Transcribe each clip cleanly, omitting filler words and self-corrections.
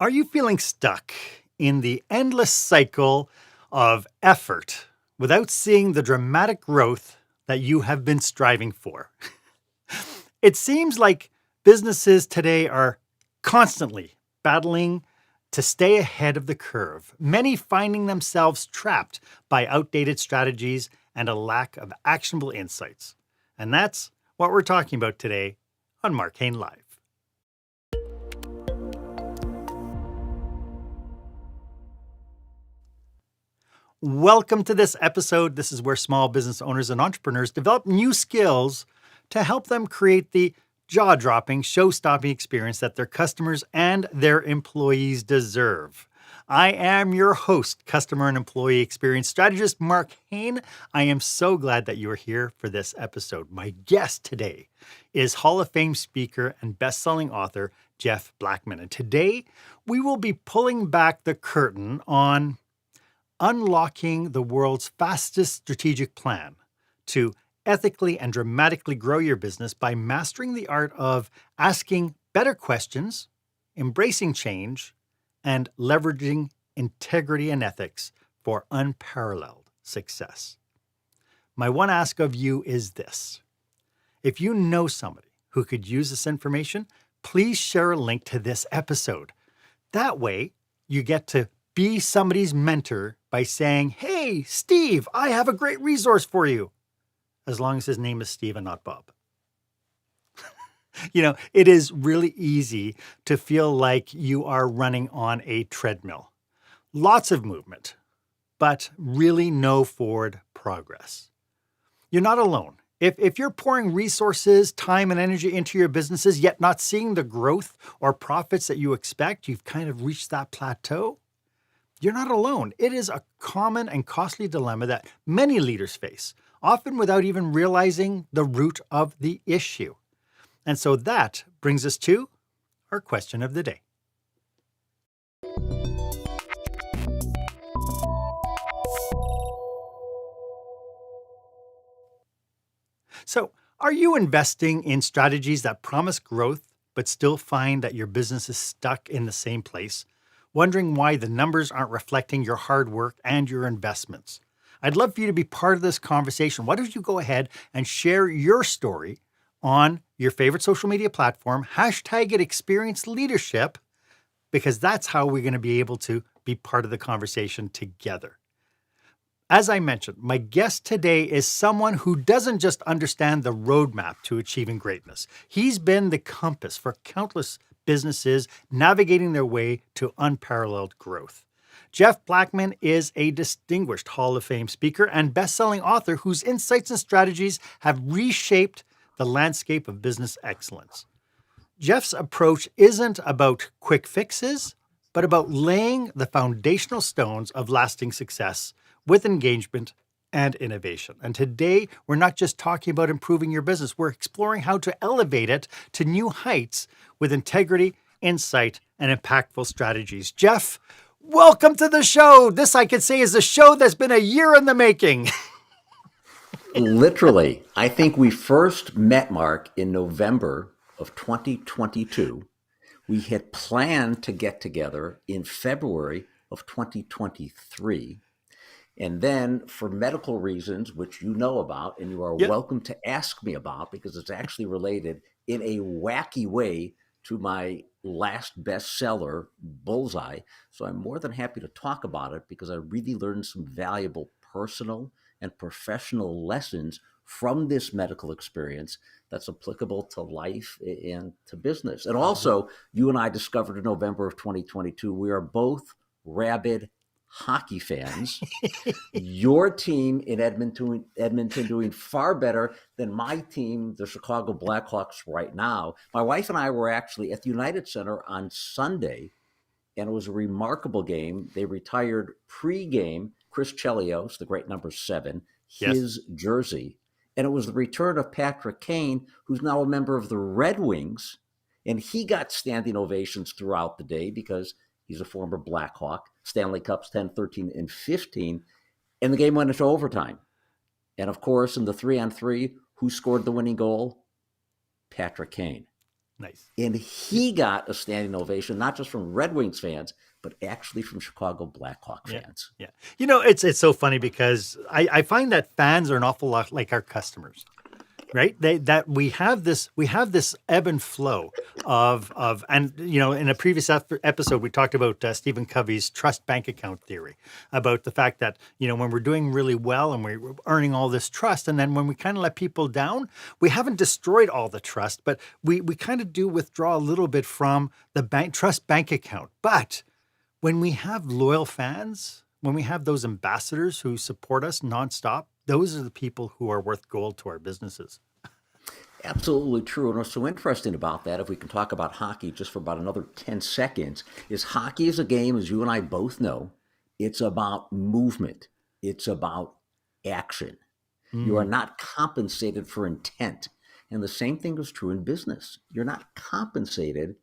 Are you feeling stuck in the endless cycle of effort without seeing the dramatic growth that you have been striving for? It seems like businesses today are constantly battling to stay ahead of the curve, many finding themselves trapped by outdated strategies and a lack of actionable insights. And that's what we're talking about today on Marc, Haine Live. Welcome to this episode. This is where small business owners and entrepreneurs develop new skills to help them create the jaw-dropping, show-stopping experience that their customers and their employees deserve. I am your host, customer and employee experience strategist, Marc Haine. I am so glad that you are here for this episode. My guest today is Hall of Fame speaker and best-selling author, Jeff Blackman. And today, we will be pulling back the curtain on unlocking the world's fastest strategic plan to ethically and dramatically grow your business by mastering the art of asking better questions, embracing change, and leveraging integrity and ethics for unparalleled success. My one ask of you is this. If you know somebody who could use this information, please share a link to this episode. That way, you get to be somebody's mentor by saying, "Hey, Steve, I have a great resource for you." As long as his name is Steve and not Bob. It is really easy to feel like you are running on a treadmill. Lots of movement, but really no forward progress. You're not alone. If you're pouring resources, time, and energy into your businesses, yet not seeing the growth or profits that you expect, you've kind of reached that plateau. You're not alone. It is a common and costly dilemma that many leaders face, often without even realizing the root of the issue. And so that brings us to our question of the day. So, are you investing in strategies that promise growth, but still find that your business is stuck in the same place? Wondering why the numbers aren't reflecting your hard work and your investments? I'd love for you to be part of this conversation. Why don't you go ahead and share your story on your favorite social media platform, hashtag it Experience Leadership, because that's how we're going to be able to be part of the conversation together. As I mentioned, my guest today is someone who doesn't just understand the roadmap to achieving greatness. He's been the compass for countless businesses navigating their way to unparalleled growth. Jeff Blackman is a distinguished Hall of Fame speaker and best-selling author whose insights and strategies have reshaped the landscape of business excellence. Jeff's approach isn't about quick fixes, but about laying the foundational stones of lasting success with engagement and innovation. And today, we're not just talking about improving your business, we're exploring how to elevate it to new heights with integrity, insight, and impactful strategies. Jeff, welcome to the show. This, I could say, is a show that's been a year in the making. Literally. I think we first met, Mark, in November of 2022. We had planned to get together in February of 2023. And then for medical reasons, which you know about and you are welcome to ask me about because it's actually related in a wacky way to my last bestseller, Bullseye. So I'm more than happy to talk about it because I really learned some valuable personal and professional lessons from this medical experience that's applicable to life and to business. And also, you and I discovered in November of 2022, we are both rabid hockey fans. Your team in Edmonton doing far better than my team, the Chicago Blackhawks, right now. My wife and I were actually at the United Center on Sunday, and it was a remarkable game. They retired pre-game Chris Chelios, the great number 7, his jersey. And it was the return of Patrick Kane, who's now a member of the Red Wings. And he got standing ovations throughout the day because he's a former Blackhawk, Stanley Cups 10, 13, and 15. And the game went into overtime. And of course, in the 3-on-3, who scored the winning goal? Patrick Kane. Nice. And he got a standing ovation, not just from Red Wings fans, but actually from Chicago Blackhawk Yeah. fans. Yeah. You know, it's so funny because I find that fans are an awful lot like our customers, right? We have this ebb and flow of and you know, in a previous episode we talked about Stephen Covey's trust bank account theory, about the fact that, you know, when we're doing really well and we're earning all this trust, and then when we kind of let people down, we haven't destroyed all the trust, but we kind of do withdraw a little bit from the trust bank account. But when we have loyal fans, when we have those ambassadors who support us nonstop, those are the people who are worth gold to our businesses. Absolutely true. And what's so interesting about that, if we can talk about hockey just for about another 10 seconds, is hockey is a game, as you and I both know, it's about movement, it's about action. You are Mm, not compensated for intent. And the same thing is true in business. You're not compensated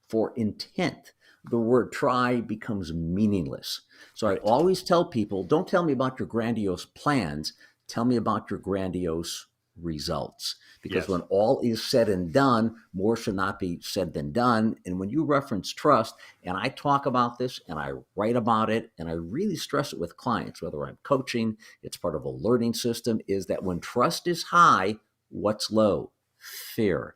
for intent. The word try becomes meaningless. So I right. always tell people, don't tell me about your grandiose plans, tell me about your grandiose results. Because Yes. when all is said and done, more should not be said than done. And when you reference trust, and I talk about this and I write about it and I really stress it with clients, whether I'm coaching, it's part of a learning system, is that when trust is high, what's low? Fear.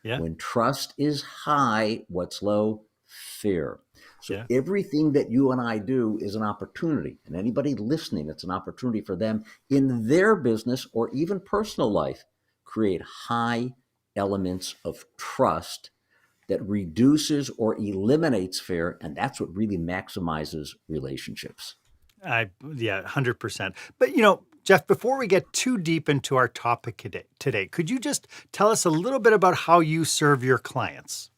Yeah. When trust is high, what's low? Fear. So Yeah. everything that you and I do is an opportunity. And anybody listening, it's an opportunity for them in their business or even personal life, create high elements of trust that reduces or eliminates fear. And that's what really maximizes relationships. Yeah, 100%. But you know, Jeff, before we get too deep into our topic today, could you just tell us a little bit about how you serve your clients?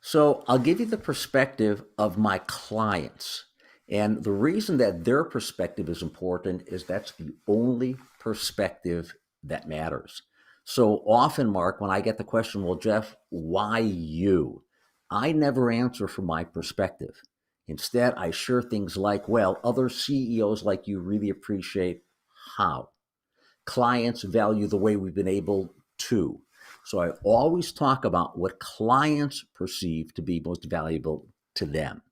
So I'll give you the perspective of my clients. And the reason that their perspective is important is that's the only perspective that matters. So often, Mark, when I get the question, well, Jeff, why you? I never answer from my perspective. Instead, I share things like, well, other CEOs like you really appreciate how. Clients value the way we've been able to. So I always talk about what clients perceive to be most valuable to them.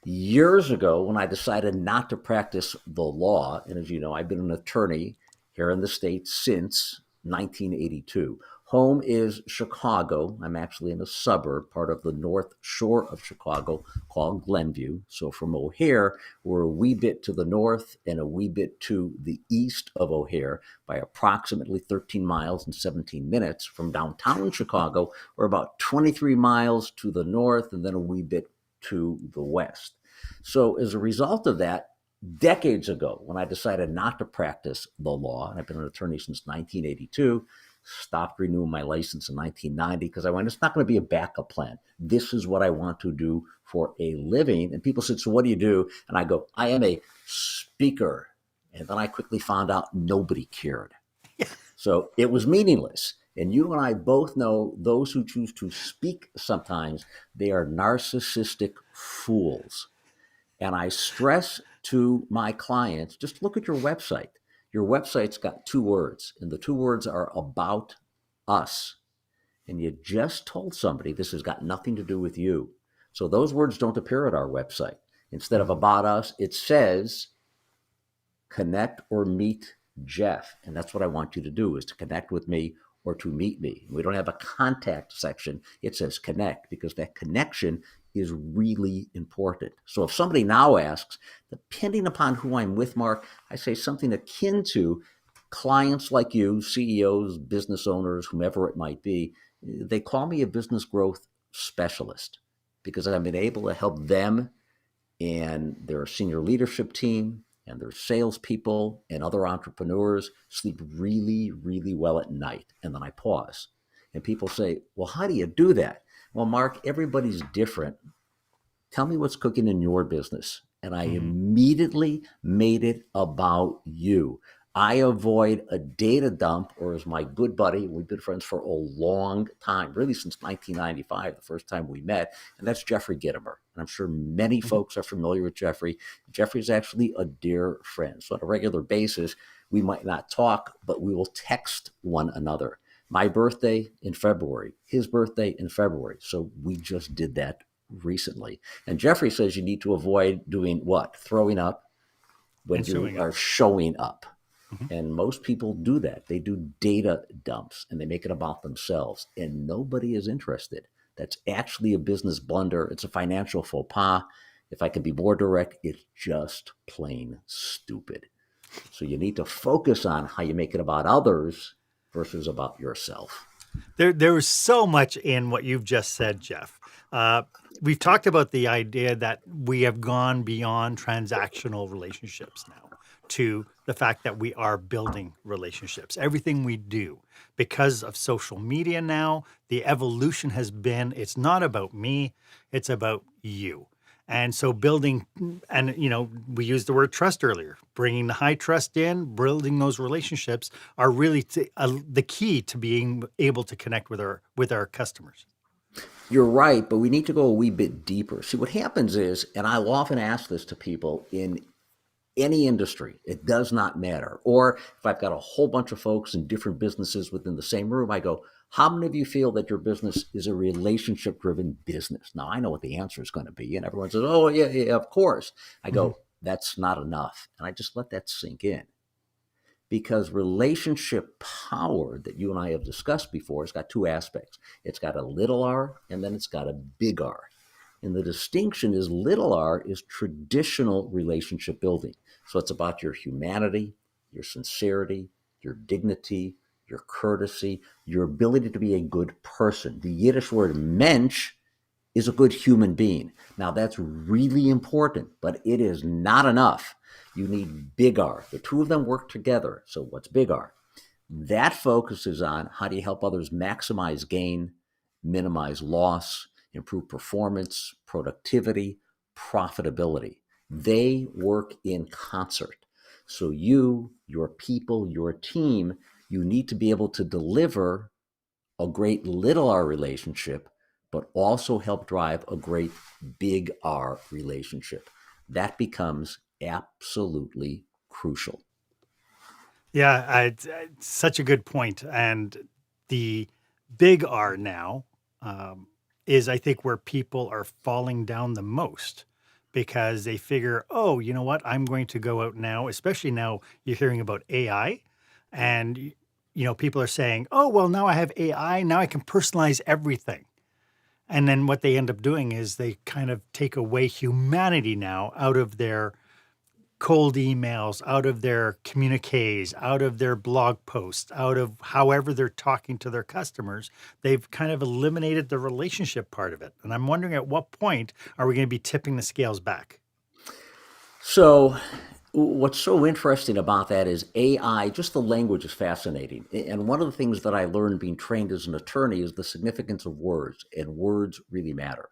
Years ago, when I decided not to practice the law, and as you know, I've been an attorney here in the States since 1982. Home is Chicago. I'm actually in a suburb, part of the North Shore of Chicago called Glenview. So from O'Hare, we're a wee bit to the north and a wee bit to the east of O'Hare by approximately 13 miles and 17 minutes. From downtown Chicago, we're about 23 miles to the north and then a wee bit to the west. So as a result of that, decades ago, when I decided not to practice the law, and I've been an attorney since 1982, stopped renewing my license in 1990 because I went, it's not going to be a backup plan. This is what I want to do for a living. And people said, so what do you do? And I go, I am a speaker. And then I quickly found out nobody cared. So it was meaningless. And you and I both know those who choose to speak sometimes, they are narcissistic fools. And I stress to my clients, just look at your website. Your website's got two words, and the two words are about us. And you just told somebody this has got nothing to do with you. So those words don't appear at our website. Instead of about us, it says connect or meet Jeff. And that's what I want you to do, is to connect with me or to meet me. We don't have a contact section. It says connect, because that connection is really important. So if somebody now asks, depending upon who I'm with, Mark, I say something akin to clients like you, CEOs, business owners, whomever it might be, they call me a business growth specialist because I've been able to help them and their senior leadership team and their salespeople and other entrepreneurs sleep really, really well at night. And then I pause. And people say, well, how do you do that? Well, Mark, everybody's different. Tell me what's cooking in your business. And I Mm-hmm. immediately made it about you. I avoid a data dump, or as my good buddy, we've been friends for a long time, really since 1995, the first time we met, and that's Jeffrey Gitomer. And I'm sure many folks are familiar with Jeffrey. Jeffrey's actually a dear friend. So on a regular basis, we might not talk, but we will text one another. My birthday in February, his birthday in February. So we just did that recently. And Jeffrey says you need to avoid doing what? Throwing up when And you showing up. are showing up. Mhm. And most people do that. They do data dumps and they make it about themselves, and nobody is interested. That's actually a business blunder. It's a financial faux pas. If I can be more direct, it's just plain stupid. So you need to focus on how you make it about others versus about yourself. There was so much in what you've just said, Jeff. Uh, we've talked about the idea that we have gone beyond transactional relationships now to the fact that we are building relationships. Everything we do, because of social media now, the evolution has been it's not about me, it's about you. And so building, and we used the word trust earlier, bringing the high trust in, building those relationships are really the key to being able to connect with our customers. You're right, but we need to go a wee bit deeper. See, what happens is, and I'll often ask this to people in any industry, it does not matter. Or if I've got a whole bunch of folks in different businesses within the same room, I go, how many of you feel that your business is a relationship driven business? Now, I know what the answer is going to be. And everyone says, oh, yeah, yeah, of course. I Mhm. go, that's not enough. And I just let that sink in, because relationship power that you and I have discussed before has got two aspects. It's got a little r and then it's got a big R. And the distinction is little r is traditional relationship building. So it's about your humanity, your sincerity, your dignity, your courtesy, your ability to be a good person. The Yiddish word mensch is a good human being. Now, that's really important, but it is not enough. You need big R. The two of them work together. So, what's big R? That focuses on how do you help others maximize gain, minimize loss, improve performance, productivity, profitability. They work in concert. So, you, your people, your team, you need to be able to deliver a great little r relationship, but also help drive a great big R relationship. That becomes absolutely crucial. Yeah, it's such a good point. And the big R now um, is, I think, where people are falling down the most because they figure, oh, you know what? I'm going to go out now, especially now you're hearing about AI. And, people are saying, oh, well, now I have AI. Now I can personalize everything. And then what they end up doing is they kind of take away humanity now out of their cold emails, out of their communiques, out of their blog posts, out of however they're talking to their customers. They've kind of eliminated the relationship part of it. And I'm wondering at what point are we going to be tipping the scales back? So, what's so interesting about that is AI, just the language is fascinating. And one of the things that I learned being trained as an attorney is the significance of words, and words really matter.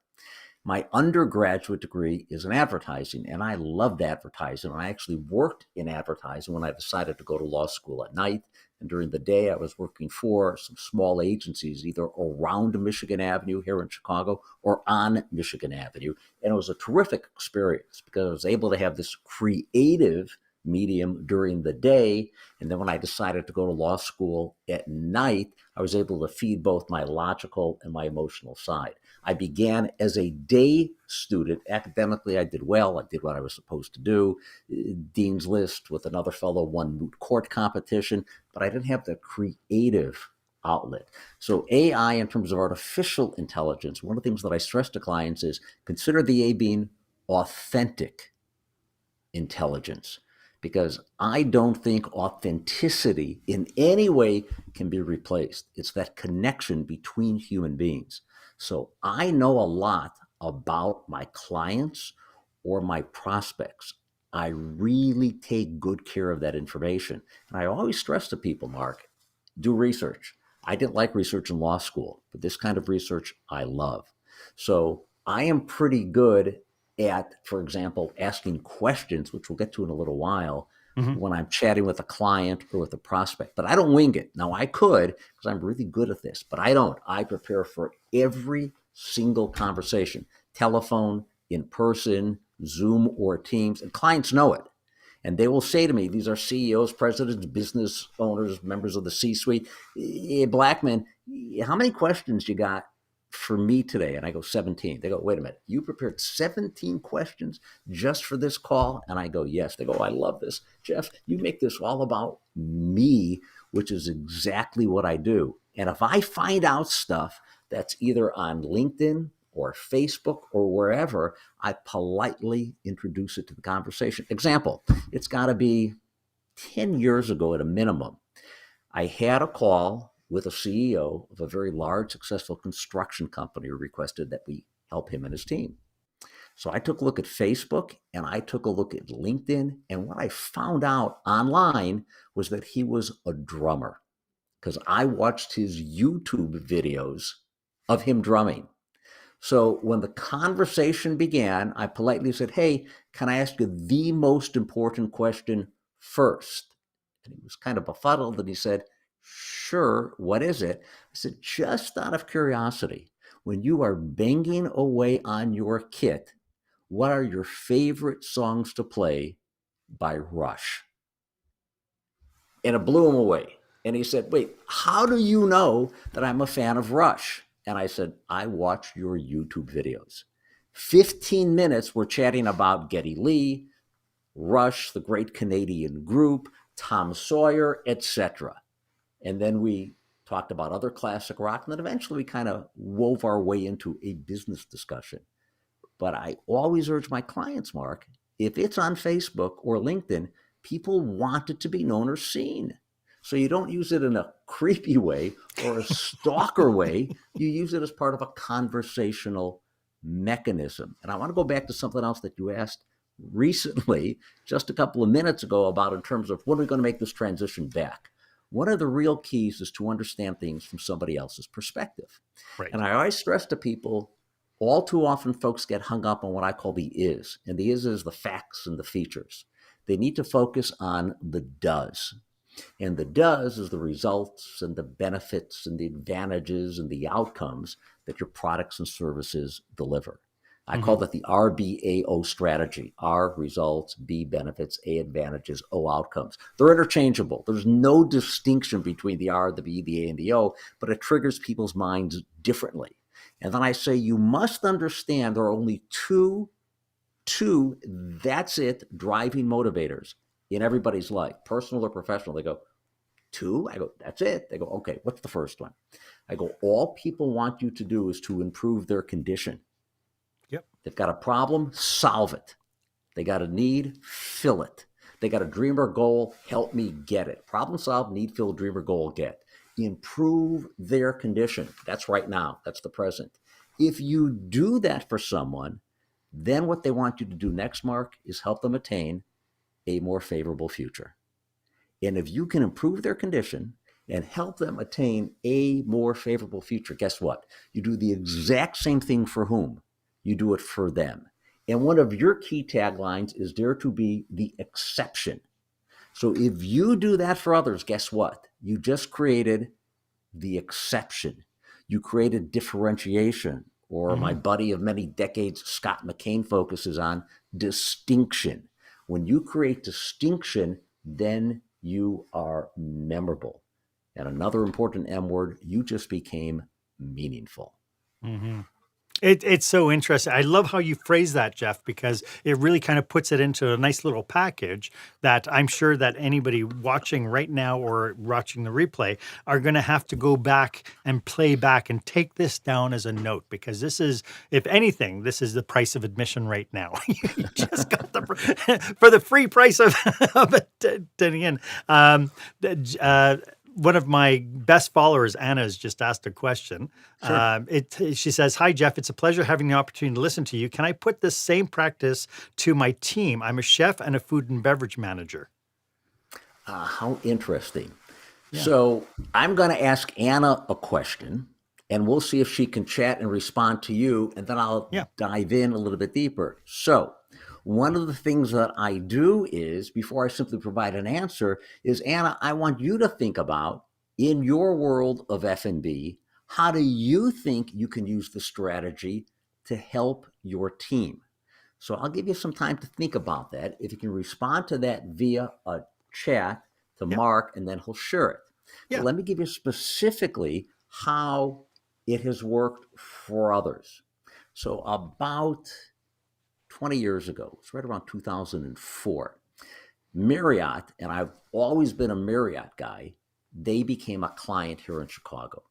My undergraduate degree is in advertising, and I loved advertising. I actually worked in advertising when I decided to go to law school at night. And during the day, I was working for some small agencies, either around Michigan Avenue here in Chicago or on Michigan Avenue. And it was a terrific experience because I was able to have this creative medium during the day. And then when I decided to go to law school at night, I was able to feed both my logical and my emotional side. I began as a day student. Academically, I did well. I did what I was supposed to do. Dean's List with another fellow, won moot court competition, but I didn't have the creative outlet. So AI, in terms of artificial intelligence, one of the things that I stress to clients is consider the A being authentic intelligence, because I don't think authenticity in any way can be replaced. It's that connection between human beings. So I know a lot about my clients or my prospects. I really take good care of that information. And I always stress to people, Mark, do research. I didn't like research in law school, but this kind of research I love. So I am pretty good at, for example, asking questions, which we'll get to in a little while, Mhm. when I'm chatting with a client or with a prospect. But I don't wing it. Now, I could because I'm really good at this, but I don't. I prepare for every single conversation, telephone, in person, Zoom, or Teams, and clients know it. And they will say to me, these are CEOs, presidents, business owners, members of the C-suite. Blackman, how many questions you got for me today? And I go, 17. They go, wait a minute, you prepared 17 questions just for this call? And I go, yes. They go, I love this. Jeff, you make this all about me, which is exactly what I do. And if I find out stuff that's either on LinkedIn or Facebook or wherever, I politely introduce it to the conversation. Example, it's got to be 10 years ago at a minimum. I had a call with a CEO of a very large, successful construction company who requested that we help him and his team. So I took a look at Facebook and I took a look at LinkedIn. And what I found out online was that he was a drummer, because I watched his YouTube videos of him drumming. So when the conversation began, I politely said, hey, can I ask you the most important question first? And he was kind of befuddled and he said, sure, what is it? I said, just out of curiosity, when you are banging away on your kit, what are your favorite songs to play by Rush? And it blew him away. And he said, wait, how do you know that I'm a fan of Rush? And I said, I watch your YouTube videos. 15 minutes, we're chatting about Geddy Lee, Rush, the great Canadian group, Tom Sawyer, etc. And then we talked about other classic rock. And then eventually we kind of wove our way into a business discussion. But I always urge my clients, Mark, if it's on Facebook or LinkedIn, people want it to be known or seen. So you don't use it in a creepy way or a stalker way. You use it as part of a conversational mechanism. And I want to go back to something else that you asked recently, just a couple of minutes ago, about in terms of when are we going to make this transition back. One of the real keys is to understand things from somebody else's perspective. Right. And I always stress to people, all too often folks get hung up on what I call the is. And the is the facts and the features. They need to focus on the does. And the does is the results and the benefits and the advantages and the outcomes that your products and services deliver. I call that the RBAO strategy. R, results, B, benefits, A, advantages, O, outcomes. They're interchangeable. There's no distinction between the R, the B, the A, and the O, but it triggers people's minds differently. And then I say you must understand there are only two, that's it, driving motivators in everybody's life, personal or professional. They go, two? I go, that's it. They go, okay, what's the first one? I go, all people want you to do is to improve their condition. Yep. They've got a problem, solve it. They got a need, fill it. They got a dream or goal, help me get it. Problem solve, need, fill, dream or goal, get. Improve their condition. That's right now. That's the present. If you do that for someone, then what they want you to do next, Mark, is help them attain a more favorable future. And if you can improve their condition and help them attain a more favorable future, guess what? You do the exact same thing for whom? You do it for them. And one of your key taglines is dare to be the exception. So if you do that for others, guess what? You just created the exception. You created differentiation, or my buddy of many decades, Scott McCain, focuses on distinction. When you create distinction, then you are memorable. And another important M word, you just became meaningful. It's so interesting. I love how you phrase that, Jeff, because it really kind of puts it into a nice little package that I'm sure that anybody watching right now or watching the replay are going to have to go back and play back and take this down as a note, because this is, if anything, this is the price of admission right now. You just got for the free price of tuning in. One of my best followers, Anna, has just asked a question. Sure. She says, hi, Jeff. It's a pleasure having the opportunity to listen to you. Can I put this same practice to my team? I'm a chef and a food and beverage manager. How interesting. Yeah. So I'm going to ask Anna a question, and we'll see if she can chat and respond to you, and then I'll dive in a little bit deeper. So one of the things that I do is, before I simply provide an answer, is, Anna, I want you to think about, in your world of F&B, how do you think you can use the strategy to help your team? So I'll give you some time to think about that. If you can respond to that via a chat to Yep. Mark, and then he'll share it. But Yeah. let me give you specifically how it has worked for others. So about 20 years ago, it's right around 2004, Marriott, and I've always been a Marriott guy, they became a client here in Chicago.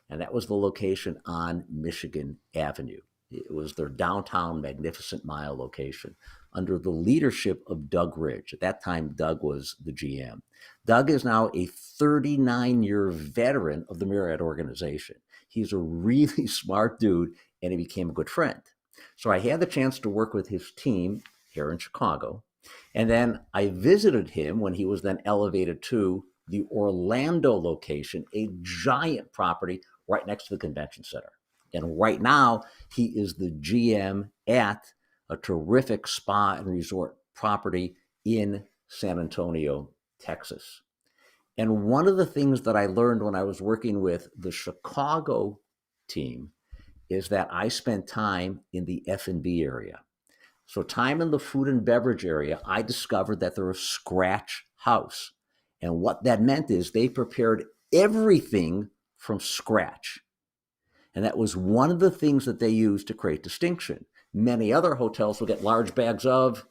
And that was the location on Michigan Avenue. It was their downtown Magnificent Mile location under the leadership of Doug Ridge. At that time, Doug was the GM. Doug is now a 39-year veteran of the Marriott organization. He's a really smart dude, and he became a good friend. So I had the chance to work with his team here in Chicago. And then I visited him when he was then elevated to the Orlando location, a giant property right next to the convention center. And right now, he is the GM at a terrific spa and resort property in San Antonio, Texas. And one of the things that I learned when I was working with the Chicago team is that I spent time in the F&B area. So time in the food and beverage area, I discovered that they're a scratch house. And what that meant is they prepared everything from scratch. And that was one of the things that they used to create distinction. Many other hotels will get large bags of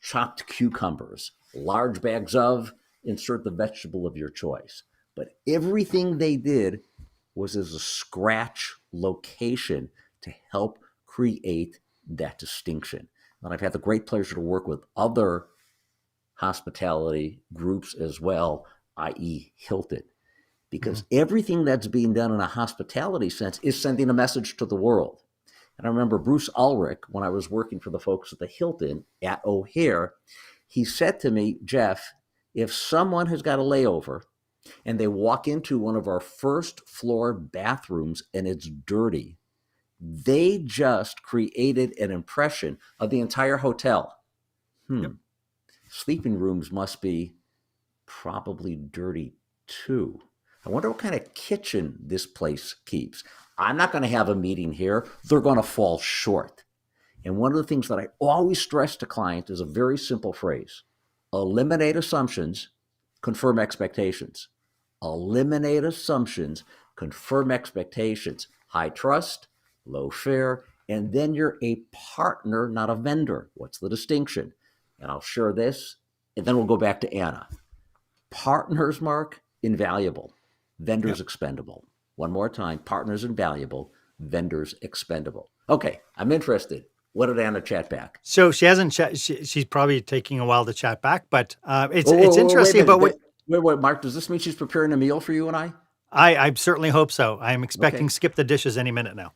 chopped cucumbers, large bags of insert the vegetable of your choice. But everything they did was as a scratch location to help create that distinction. And I've had the great pleasure to work with other hospitality groups as well, i.e. Hilton, because everything that's being done in a hospitality sense is sending a message to the world. And I remember Bruce Ulrich, when I was working for the folks at the Hilton at O'Hare, he said to me, Jeff, if someone has got a layover and they walk into one of our first floor bathrooms and it's dirty, they just created an impression of the entire hotel. Yep. Sleeping rooms must be probably dirty too. I wonder what kind of kitchen this place keeps. I'm not going to have a meeting here. They're going to fall short. And one of the things that I always stress to clients is a very simple phrase: eliminate assumptions, confirm expectations. Eliminate assumptions, confirm expectations. High trust, low fear, and then you're a partner, not a vendor. What's the distinction? And I'll share this, and then we'll go back to Anna. Partners, Mark, invaluable. Vendors expendable. One more time, partners invaluable, vendors expendable. Okay, I'm interested. What did Anna chat back? So she hasn't she's probably taking a while to chat back, but it's Wait interesting about what. Wait, Mark, does this mean she's preparing a meal for you and I? I certainly hope so. I'm expecting Okay. skip the dishes any minute now.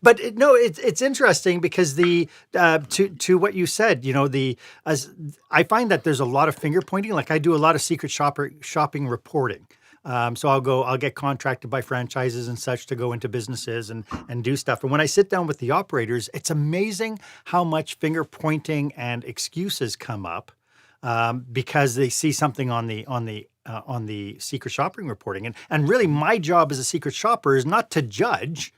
But no, it's interesting because to what you said, I find that there's a lot of finger pointing. Like I do a lot of secret shopping reporting. So I'll get contracted by franchises and such to go into businesses and do stuff. And when I sit down with the operators, it's amazing how much finger pointing and excuses come up because they see something on the secret shopping reporting. And really my job as a secret shopper is not to judge,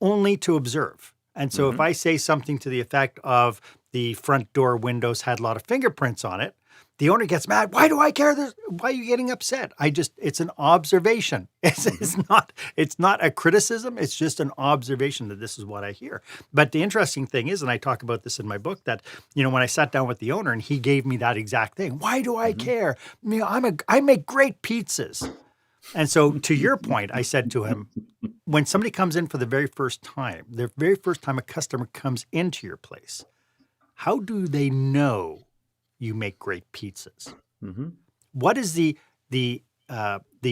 only to observe. And so if I say something to the effect of the front door windows had a lot of fingerprints on it, the owner gets mad. Why do I care? Why are you getting upset? It's an observation. It's not a criticism. It's just an observation that this is what I hear. But the interesting thing is, and I talk about this in my book, that, when I sat down with the owner and he gave me that exact thing, why do I care? I make great pizzas. And so to your point, I said to him, when somebody comes in for the very first time a customer comes into your place, how do they know you make great pizzas? What is the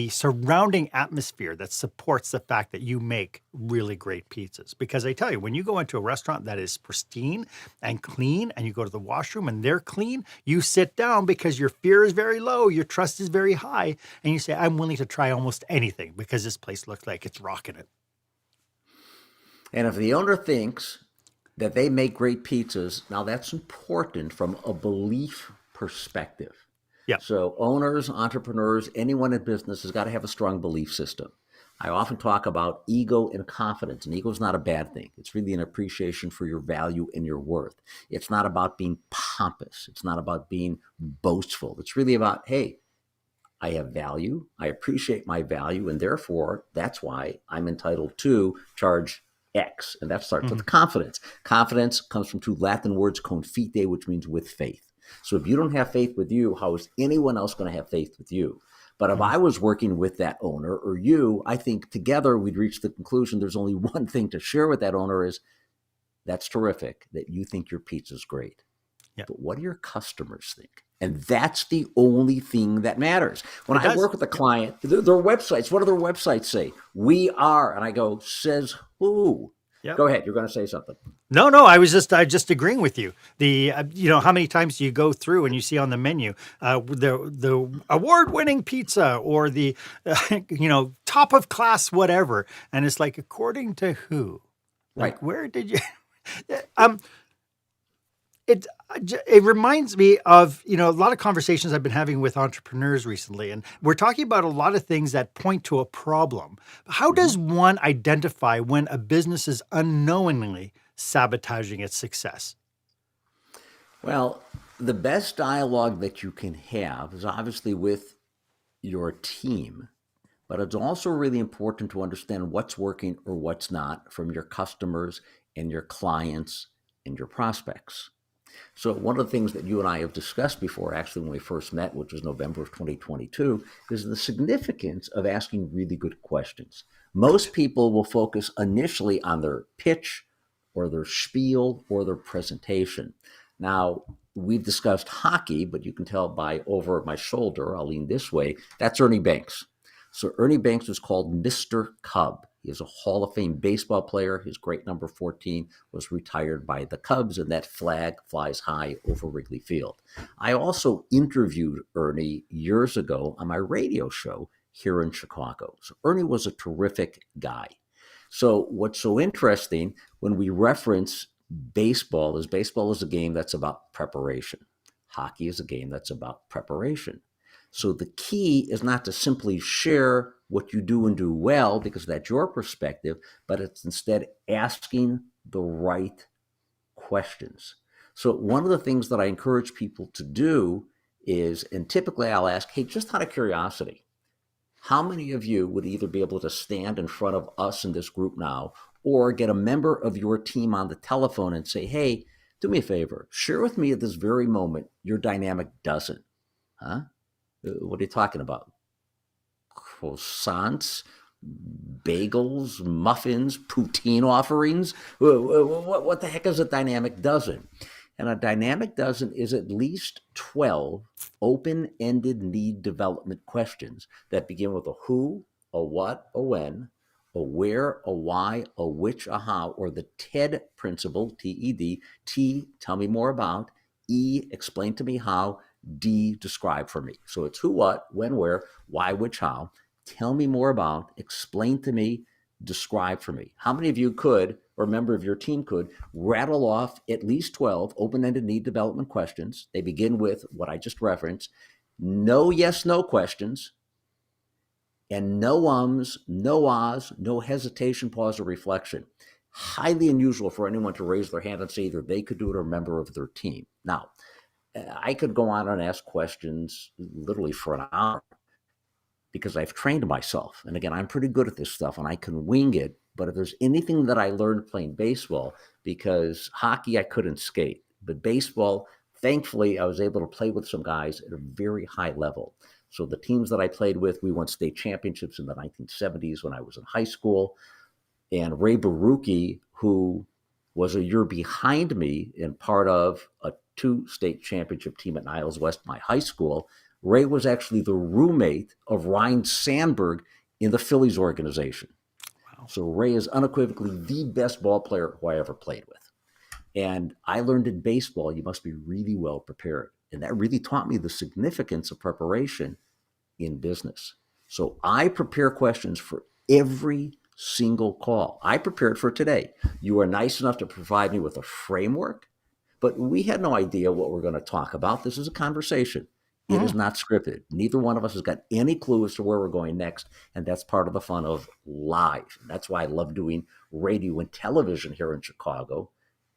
surrounding atmosphere that supports the fact that you make really great pizzas? Because I tell you, when you go into a restaurant that is pristine and clean and you go to the washroom and they're clean, you sit down because your fear is very low, your trust is very high, and you say, I'm willing to try almost anything because this place looks like it's rocking it. And if the owner thinks that they make great pizzas, now that's important from a belief perspective. Yeah. So owners, entrepreneurs, anyone in business has got to have a strong belief system. I often talk about ego and confidence, and ego is not a bad thing. It's really an appreciation for your value and your worth. It's not about being pompous. It's not about being boastful. It's really about, hey, I have value. I appreciate my value, and therefore that's why I'm entitled to charge X. And that starts Mhm. with confidence. Confidence comes from two Latin words, confide, which means with faith. So if you don't have faith with you, how is anyone else going to have faith with you? But if Mhm. I was working with that owner or you, I think together we'd reach the conclusion there's only one thing to share with that owner is that's terrific that you think your pizza's great. Yeah, But what do your customers think? And that's the only thing that matters. When it I does. work with a Yep. client, their websites, what do their websites say? We are, and I go, says who? Yep. Go ahead, you're going to say something. No, no, I just agreeing with you. The how many times do you go through and you see on the menu the award-winning pizza or the top of class whatever, and it's like according to who? Right. Like where did you? um, it it reminds me of a lot of conversations I've been having with entrepreneurs recently, and we're talking about a lot of things that point to a problem. How Mm-hmm. does one identify when a business is unknowingly sabotaging its success? Well, the best dialogue that you can have is obviously with your team, but it's also really important to understand what's working or what's not from your customers and your clients and your prospects. So one of the things that you and I have discussed before, actually, when we first met, which was November of 2022, is the significance of asking really good questions. Right. Most people will focus initially on their pitch or their spiel or their presentation. Now, we've discussed hockey, but you can tell by over my shoulder, I'll lean this way, that's Ernie Banks. So Ernie Banks was called Mr. Cub. He is a Hall of Fame baseball player. His great number 14 was retired by the Cubs, and that flag flies high over Wrigley Field. I also interviewed Ernie years ago on my radio show here in Chicago. So Ernie was a terrific guy. So what's so interesting when we reference baseball is a game that's about preparation. Hockey is a game that's about preparation. So the key is not to simply share what you do and do well because that's your perspective, but it's instead asking the right questions. So one of the things that I encourage people to do is, and typically I'll ask, hey, just out of curiosity, how many of you would either be able to stand in front of us in this group now or get a member of your team on the telephone and say, hey, do me a favor, share with me at this very moment your dynamic dozen? Huh? What are you talking about? Croissants, bagels, muffins, poutine offerings? What the heck is a dynamic dozen? And a dynamic dozen is at least 12 open ended need development questions that begin with a who, a what, a when, a where, a why, a which, a how, or the TED principle, TED. T, tell me more about. E, explain to me how. D, describe for me. So it's who, what, when, where, why, which, how. Tell me more about, explain to me, describe for me. How many of you could, or a member of your team could, rattle off at least 12 open-ended need development questions? They begin with what I just referenced, no yes, no questions, and no ums, no ahs, no hesitation, pause, or reflection. Highly unusual for anyone to raise their hand and say either they could do it or a member of their team. Now, I could go on and ask questions literally for an hour because I've trained myself. And again, I'm pretty good at this stuff and I can wing it. But if there's anything that I learned playing baseball, because hockey, I couldn't skate, but baseball, thankfully, I was able to play with some guys at a very high level. So the teams that I played with, we won state championships in the 1970s when I was in high school. And Ray Baruki, who was a year behind me and part of a two-state championship team at Niles West, my high school, Ray was actually the roommate of Ryan Sandberg in the Phillies organization. Wow. So Ray is unequivocally the best ball player who I ever played with. And I learned in baseball, you must be really well prepared. And that really taught me the significance of preparation in business. So I prepare questions for every single call. I prepared for today. You were nice enough to provide me with a framework, but we had no idea what we're going to talk about. This is a conversation. It is not scripted. Neither one of us has got any clue as to where we're going next. And that's part of the fun of live. And that's why I love doing radio and television here in Chicago,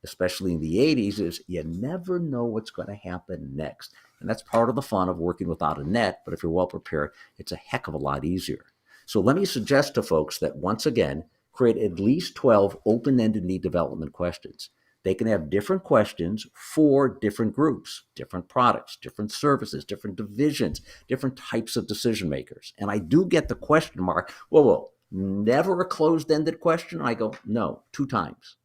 especially in the 80s, is you never know what's going to happen next. And that's part of the fun of working without a net. But if you're well prepared, it's a heck of a lot easier. So let me suggest to folks that, once again, create at least 12 open-ended need development questions. They can have different questions for different groups, different products, different services, different divisions, different types of decision makers. And I do get the question, Mark, whoa, never a closed-ended question? I go, no, 2 times.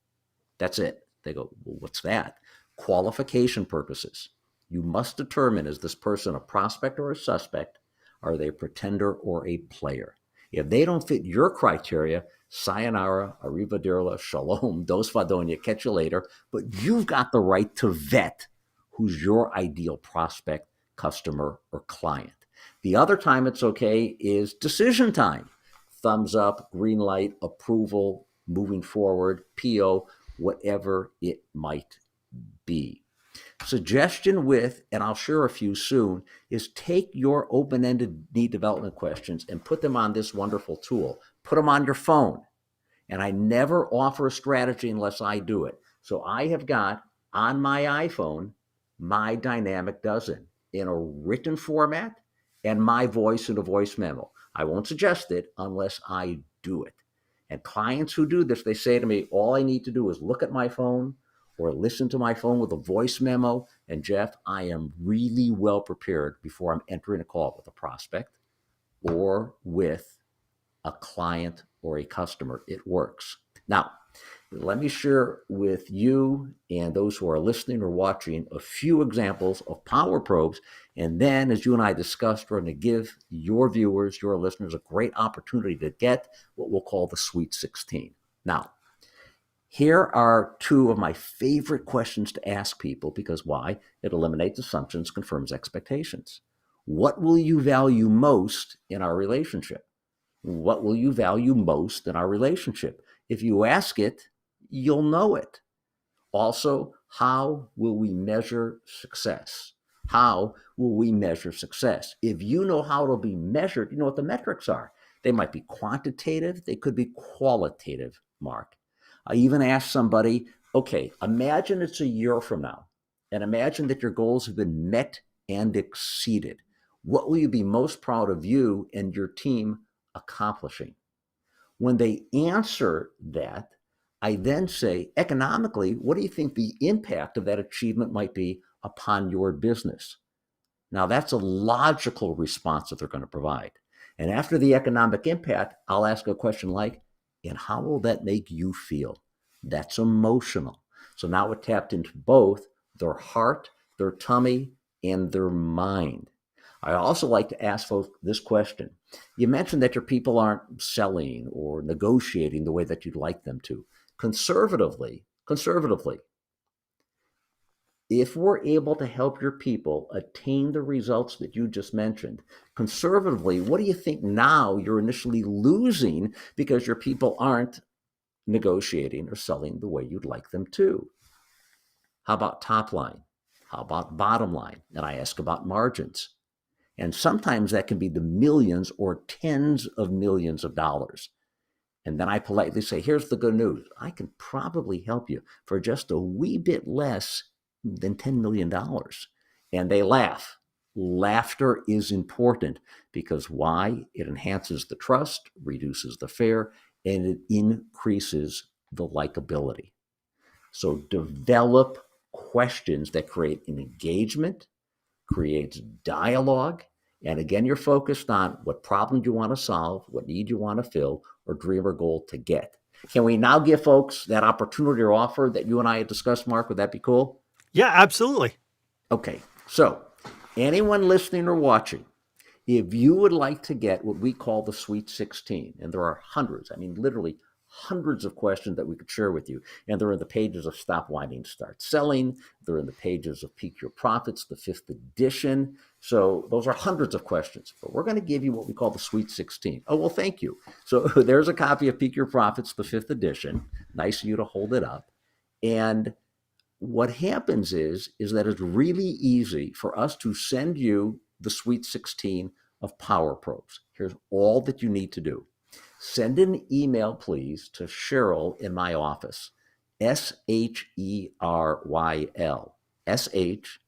That's it. They go, well, what's that? Qualification purposes. You must determine, is this person a prospect or a suspect? Are they a pretender or a player? If they don't fit your criteria, sayonara, arrivederla, shalom, dos fadonia, catch you later. But you've got the right to vet who's your ideal prospect, customer, or client. The other time it's okay is decision time. Thumbs up, green light, approval, moving forward, PO, whatever it might be. Suggestion with, and I'll share a few soon, is take your open-ended need development questions and put them on this wonderful tool. Put them on your phone. And I never offer a strategy unless I do it. So I have got on my iPhone my dynamic dozen in a written format and my voice in a voice memo. I won't suggest it unless I do it. And clients who do this, they say to me, all I need to do is look at my phone or listen to my phone with a voice memo. And Jeff, I am really well prepared before I'm entering a call with a prospect or with a client or a customer. It works. Now, let me share with you and those who are listening or watching a few examples of power probes. And then, as you and I discussed, we're going to give your viewers, your listeners, a great opportunity to get what we'll call the Sweet 16. Now, here are 2 of my favorite questions to ask people because why? It eliminates assumptions, confirms expectations. What will you value most in our relationship? What will you value most in our relationship? If you ask it, you'll know it. Also, how will we measure success? How will we measure success? If you know how it'll be measured, you know what the metrics are. They might be quantitative. They could be qualitative, Mark. I even asked somebody, okay, imagine it's a year from now, and imagine that your goals have been met and exceeded. What will you be most proud of you and your team accomplishing? When they answer that, I then say, economically, what do you think the impact of that achievement might be upon your business? Now, that's a logical response that they're going to provide. And after the economic impact, I'll ask a question like, and how will that make you feel? That's emotional. So now it tapped into both their heart, their tummy, and their mind. I also like to ask folks this question. You mentioned that your people aren't selling or negotiating the way that you'd like them to. Conservatively, if we're able to help your people attain the results that you just mentioned, conservatively, what do you think now you're initially losing because your people aren't negotiating or selling the way you'd like them to? How about top line? How about bottom line? And I ask about margins. And sometimes that can be the millions or tens of millions of dollars. And then I politely say, here's the good news. I can probably help you for just a wee bit less than $10 million. And they laugh. Laughter is important because why? It enhances the trust, reduces the fear, and it increases the likability. So develop questions that create an engagement, creates dialogue. And again, you're focused on what problem you want to solve, what need you want to fill, or dream or goal to get. Can we now give folks that opportunity or offer that you and I had discussed, Mark? Would that be cool? Yeah, absolutely. Okay, so anyone listening or watching, if you would like to get what we call the Sweet 16, and there are hundreds, I mean, literally hundreds of questions that we could share with you, and they're in the pages of Stop Whining, Start Selling. They're in the pages of Peak Your Profits, the 5th edition. So those are hundreds of questions, but we're going to give you what we call the Sweet 16. Oh, well, thank you. So there's a copy of Peak Your Profits, the 5th edition. Nice of you to hold it up. And what happens is that it's really easy for us to send you the Sweet 16 of Power Probes. Here's all that you need to do. Send an email, please, to Cheryl in my office, SHERYL,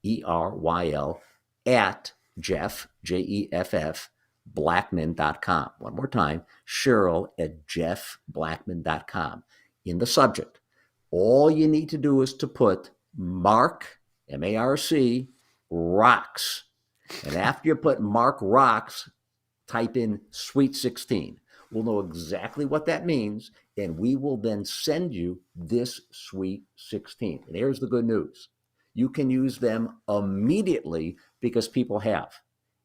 SHERYL at Jeff, Jeff, Blackman.com. One more time, Cheryl at jeffblackman.com. In the subject, all you need to do is to put Marc, M-A-R-C, rocks. And after you put Marc rocks, type in Sweet 16. We'll know exactly what that means, and we will then send you this Sweet 16. And here's the good news. You can use them immediately because people have.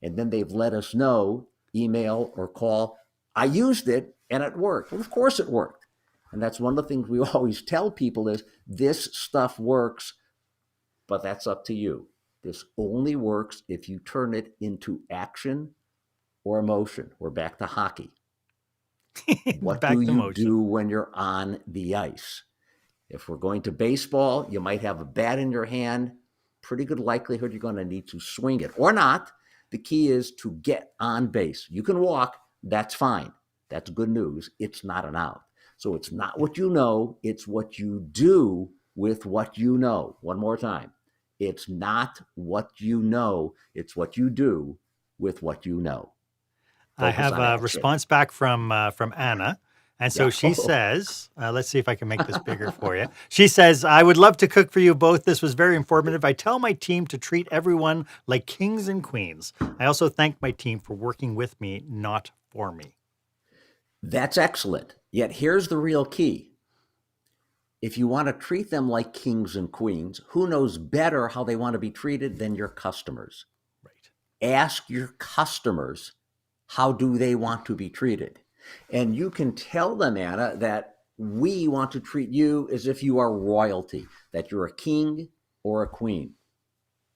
And then they've let us know, email or call, I used it and it worked. Well, of course it worked. And that's one of the things we always tell people is this stuff works, but that's up to you. This only works if you turn it into action or emotion. We're back to hockey. What Back do to you motion. do when you're on the ice? If we're going to baseball, you might have a bat in your hand. Pretty good likelihood you're going to need to swing it or not. The key is to get on base. You can walk, that's fine. That's good news. It's not an out. So it's not what you know, it's what you do with what you know. One more time. It's not what you know, it's what you do with what you know. I Focus have on a action. response back from Anna. And so Yeah. she says, let's see if I can make this bigger for you. She says, I would love to cook for you both. This was very informative. I tell my team to treat everyone like kings and queens. I also thank my team for working with me, not for me. That's excellent. Yet here's the real key. If you want to treat them like kings and queens, who knows better how they want to be treated than your customers? Right. Ask your customers, how do they want to be treated? And you can tell them, Anna, that we want to treat you as if you are royalty, that you're a king or a queen.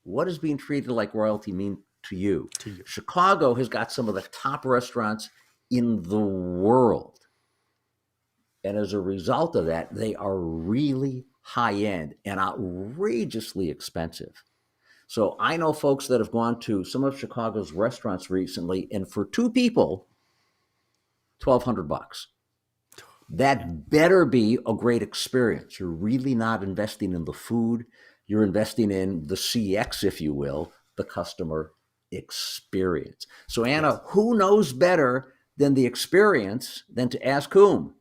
What does being treated like royalty mean to you? Chicago has got some of the top restaurants in the world. And as a result of that, they are really high end and outrageously expensive. So I know folks that have gone to some of Chicago's restaurants recently, and for two people, $1,200. That better be a great experience. You're really not investing in the food. You're investing in the CX, if you will, the customer experience. So Anna, who knows better than the experience than to ask whom?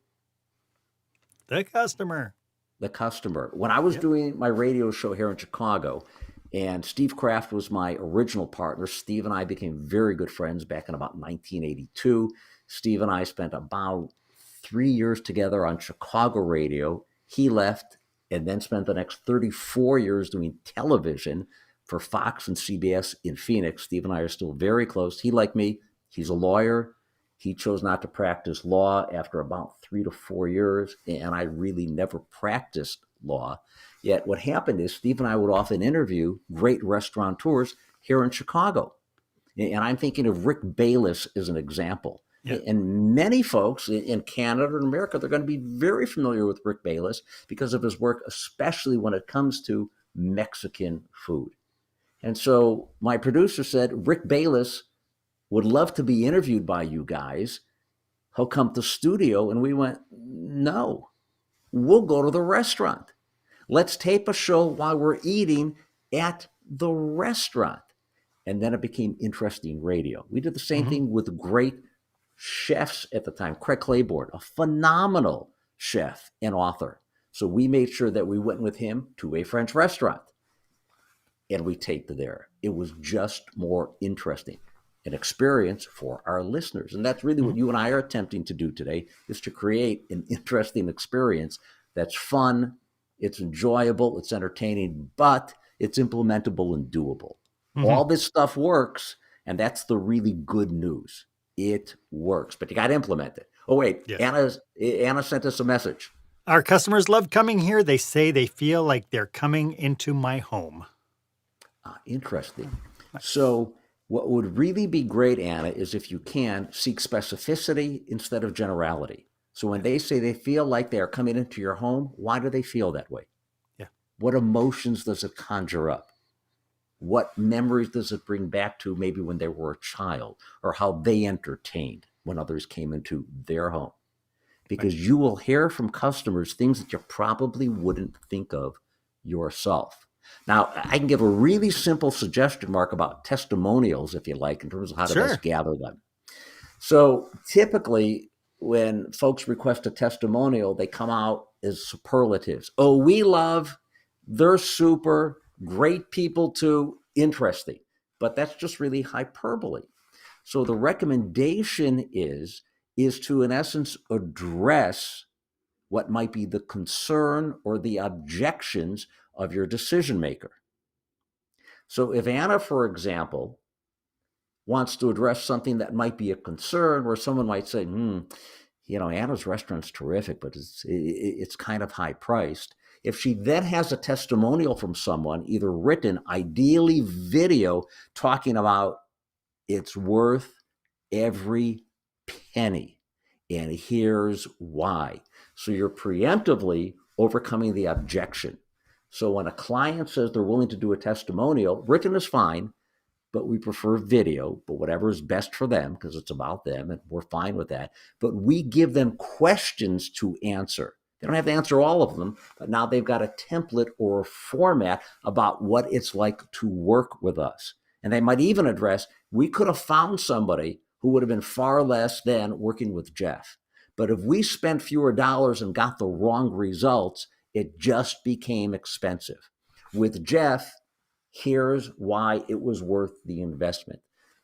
The customer. The customer. When I was doing my radio show here in Chicago, and Steve Kraft was my original partner, Steve and I became very good friends back in about 1982. Steve and I spent about 3 years together on Chicago radio. He left and then spent the next 34 years doing television for Fox and CBS in Phoenix. Steve and I are still very close. He, like me, he's a lawyer. He chose not to practice law after about 3 to 4 years, and I really never practiced law. Yet what happened is Steve and I would often interview great restaurateurs here in Chicago. And I'm thinking of Rick Bayless as an example. Yeah. And many folks in Canada and America, they're going to be very familiar with Rick Bayless because of his work, especially when it comes to Mexican food. And so my producer said, Rick Bayless would love to be interviewed by you guys. He'll come to studio. And we went, no, we'll go to the restaurant. Let's tape a show while we're eating at the restaurant. And then it became interesting radio. We did the same thing with great chefs at the time. Craig Claiborne, a phenomenal chef and author. So we made sure that we went with him to a French restaurant and we taped there. It was just more interesting, an experience for our listeners. And that's really what you and I are attempting to do today, is to create an interesting experience that's fun, it's enjoyable, it's entertaining, but it's implementable and doable. All this stuff works, and that's the really good news. It works, but you got to implement it. Oh, wait, Anna sent us a message. Our customers love coming here. They say they feel like they're coming into my home. Interesting. So what would really be great, Anna, is if you can seek specificity instead of generality. So when they say they feel like they are coming into your home, why do they feel that way? Yeah. What emotions does it conjure up? What memories does it bring back to maybe when they were a child, or how they entertained when others came into their home? Because you will hear from customers things that you probably wouldn't think of yourself. Now, I can give a really simple suggestion, Mark, about testimonials, if you like, in terms of how to Sure. best gather them. So typically, when folks request a testimonial, they come out as superlatives. Oh, we love, they're super, great people too, interesting. But that's just really hyperbole. So the recommendation is to, in essence, address what might be the concern or the objections of your decision maker. So if Anna, for example, wants to address something that might be a concern, where someone might say, Anna's restaurant's terrific, but it's kind of high priced. If she then has a testimonial from someone, either written, ideally video, talking about it's worth every penny, and here's why. So you're preemptively overcoming the objection. So when a client says they're willing to do a testimonial, written is fine, but we prefer video, but whatever is best for them, because it's about them, and we're fine with that. But we give them questions to answer. They don't have to answer all of them, but now they've got a template or a format about what it's like to work with us. And they might even address, we could have found somebody who would have been far less than working with Jeff. But if we spent fewer dollars and got the wrong results, it just became expensive. With Jeff, here's why it was worth the investment.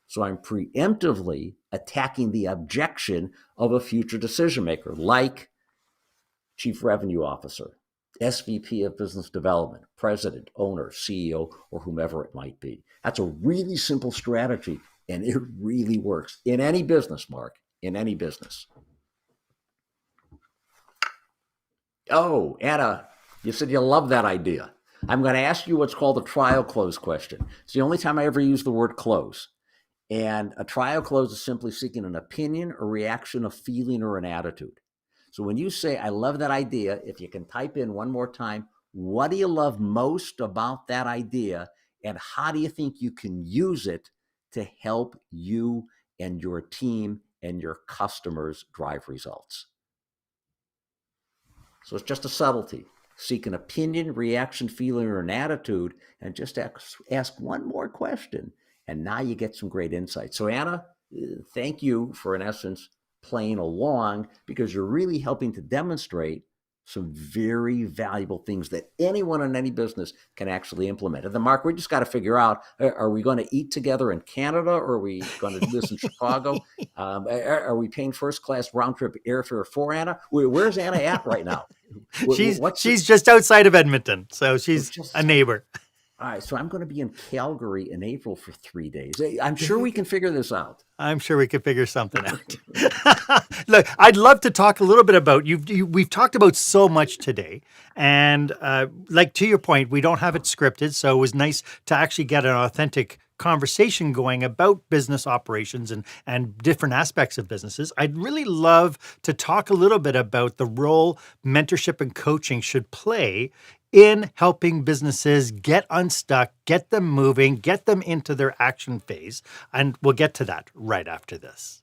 So I'm preemptively attacking the objection of a future decision maker, like Chief Revenue Officer, SVP of Business Development, President, Owner, CEO, or whomever it might be. That's a really simple strategy, and it really works in any business, Mark, in any business. Oh, Anna, you said you love that idea. I'm going to ask you what's called a trial close question. It's the only time I ever use the word close. And a trial close is simply seeking an opinion, a reaction, a feeling, or an attitude. So when you say, I love that idea, if you can type in one more time, what do you love most about that idea? And how do you think you can use it to help you and your team and your customers drive results? So it's just a subtlety. Seek an opinion, reaction, feeling, or an attitude, and just ask one more question. And now you get some great insight. So Anna, thank you for, in essence, playing along, because you're really helping to demonstrate some very valuable things that anyone in any business can actually implement. And then, Mark, we just got to figure out, are we going to eat together in Canada, or are we going to do this in Chicago? Are we paying first class round trip airfare for Anna? Where's Anna at right now? She's just outside of Edmonton, so she's a neighbor. All right, so I'm going to be in Calgary in April for 3 days. I'm sure we can figure this out. I'm sure we could figure something out. Look, I'd love to talk a little bit about we've talked about so much today, and like to your point, we don't have it scripted, so it was nice to actually get an authentic conversation going about business operations and different aspects of businesses. I'd really love to talk a little bit about the role mentorship and coaching should play in helping businesses get unstuck, get them moving, get them into their action phase. And we'll get to that right after this.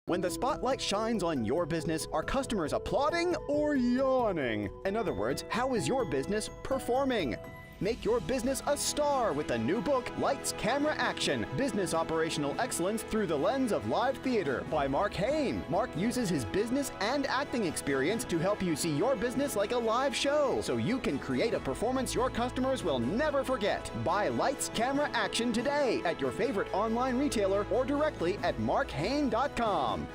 When the spotlight shines on your business, are customers applauding or yawning? In other words, how is your business performing? Make your business a star with the new book, Lights, Camera, Action, Business Operational Excellence Through the Lens of Live Theater by Marc Haine. Marc uses his business and acting experience to help you see your business like a live show, so you can create a performance your customers will never forget. Buy Lights, Camera, Action today at your favorite online retailer or directly at marchaine.com.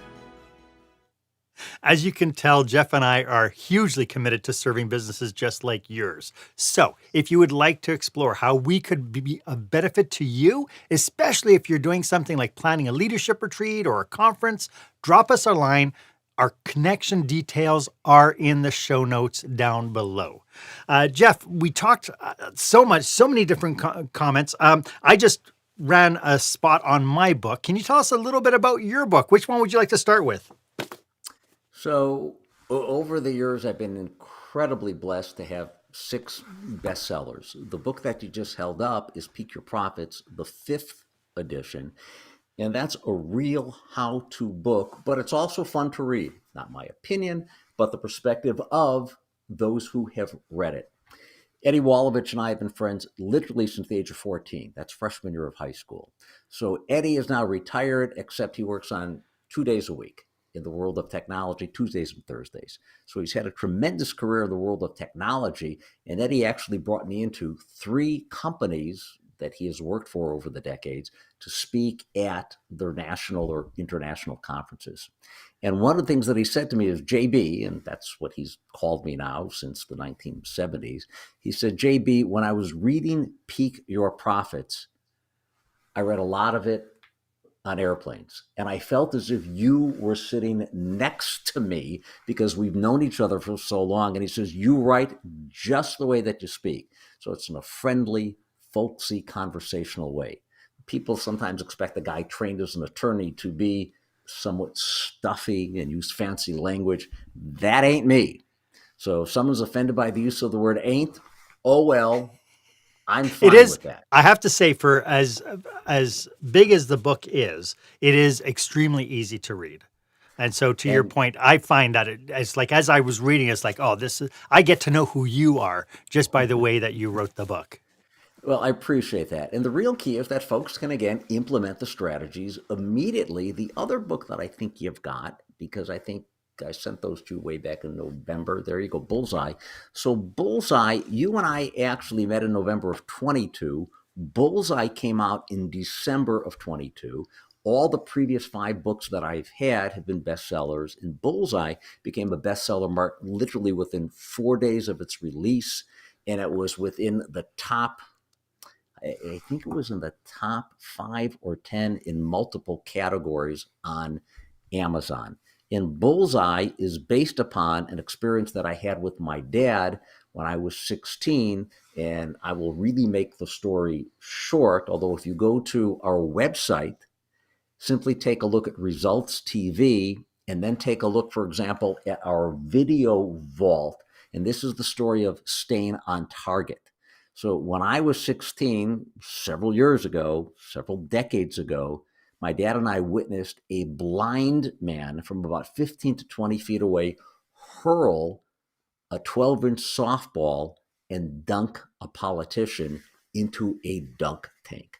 As you can tell, Jeff and I are hugely committed to serving businesses just like yours. So if you would like to explore how we could be of benefit to you, especially if you're doing something like planning a leadership retreat or a conference, drop us a line. Our connection details are in the show notes down below. Jeff, we talked so many different comments. I just ran a spot on my book. Can you tell us a little bit about your book? Which one would you like to start with? So over the years, I've been incredibly blessed to have 6 bestsellers. The book that you just held up is Peak Your Profits, the 5th edition. And that's a real how-to book, but it's also fun to read. Not my opinion, but the perspective of those who have read it. Eddie Walovich and I have been friends literally since the age of 14. That's freshman year of high school. So Eddie is now retired, except he works on 2 days a week in the world of technology, Tuesdays and Thursdays. So he's had a tremendous career in the world of technology. And Eddie actually brought me into 3 companies that he has worked for over the decades to speak at their national or international conferences. And one of the things that he said to me is, JB, and that's what he's called me now since the 1970s, he said, JB, when I was reading Peak Your Profits, I read a lot of it on airplanes. And I felt as if you were sitting next to me because we've known each other for so long. And he says, you write just the way that you speak. So it's in a friendly, folksy, conversational way. People sometimes expect a guy trained as an attorney to be somewhat stuffy and use fancy language. That ain't me. So if someone's offended by the use of the word ain't, oh well, I'm fine with that. I have to say, for as big as the book is, it is extremely easy to read. And so to your point, I find that it's like, as I was reading, it's like, oh, I get to know who you are just by the way that you wrote the book. Well, I appreciate that. And the real key is that folks can, again, implement the strategies immediately. The other book that I think you've got, because I think I sent those to you way back in November. There you go, Bullseye. So Bullseye, you and I actually met in November of 22. Bullseye came out in December of 22. All the previous 5 books that I've had have been bestsellers, and Bullseye became a bestseller, Mark, literally within 4 days of its release. And it was within the top, I think it was in the top 5 or 10 in multiple categories on Amazon. And Bullseye is based upon an experience that I had with my dad when I was 16. And I will really make the story short, although if you go to our website, simply take a look at Results TV and then take a look, for example, at our video vault. And this is the story of staying on target. So when I was 16, several years ago, several decades ago, my dad and I witnessed a blind man from about 15 to 20 feet away hurl a 12-inch softball and dunk a politician into a dunk tank.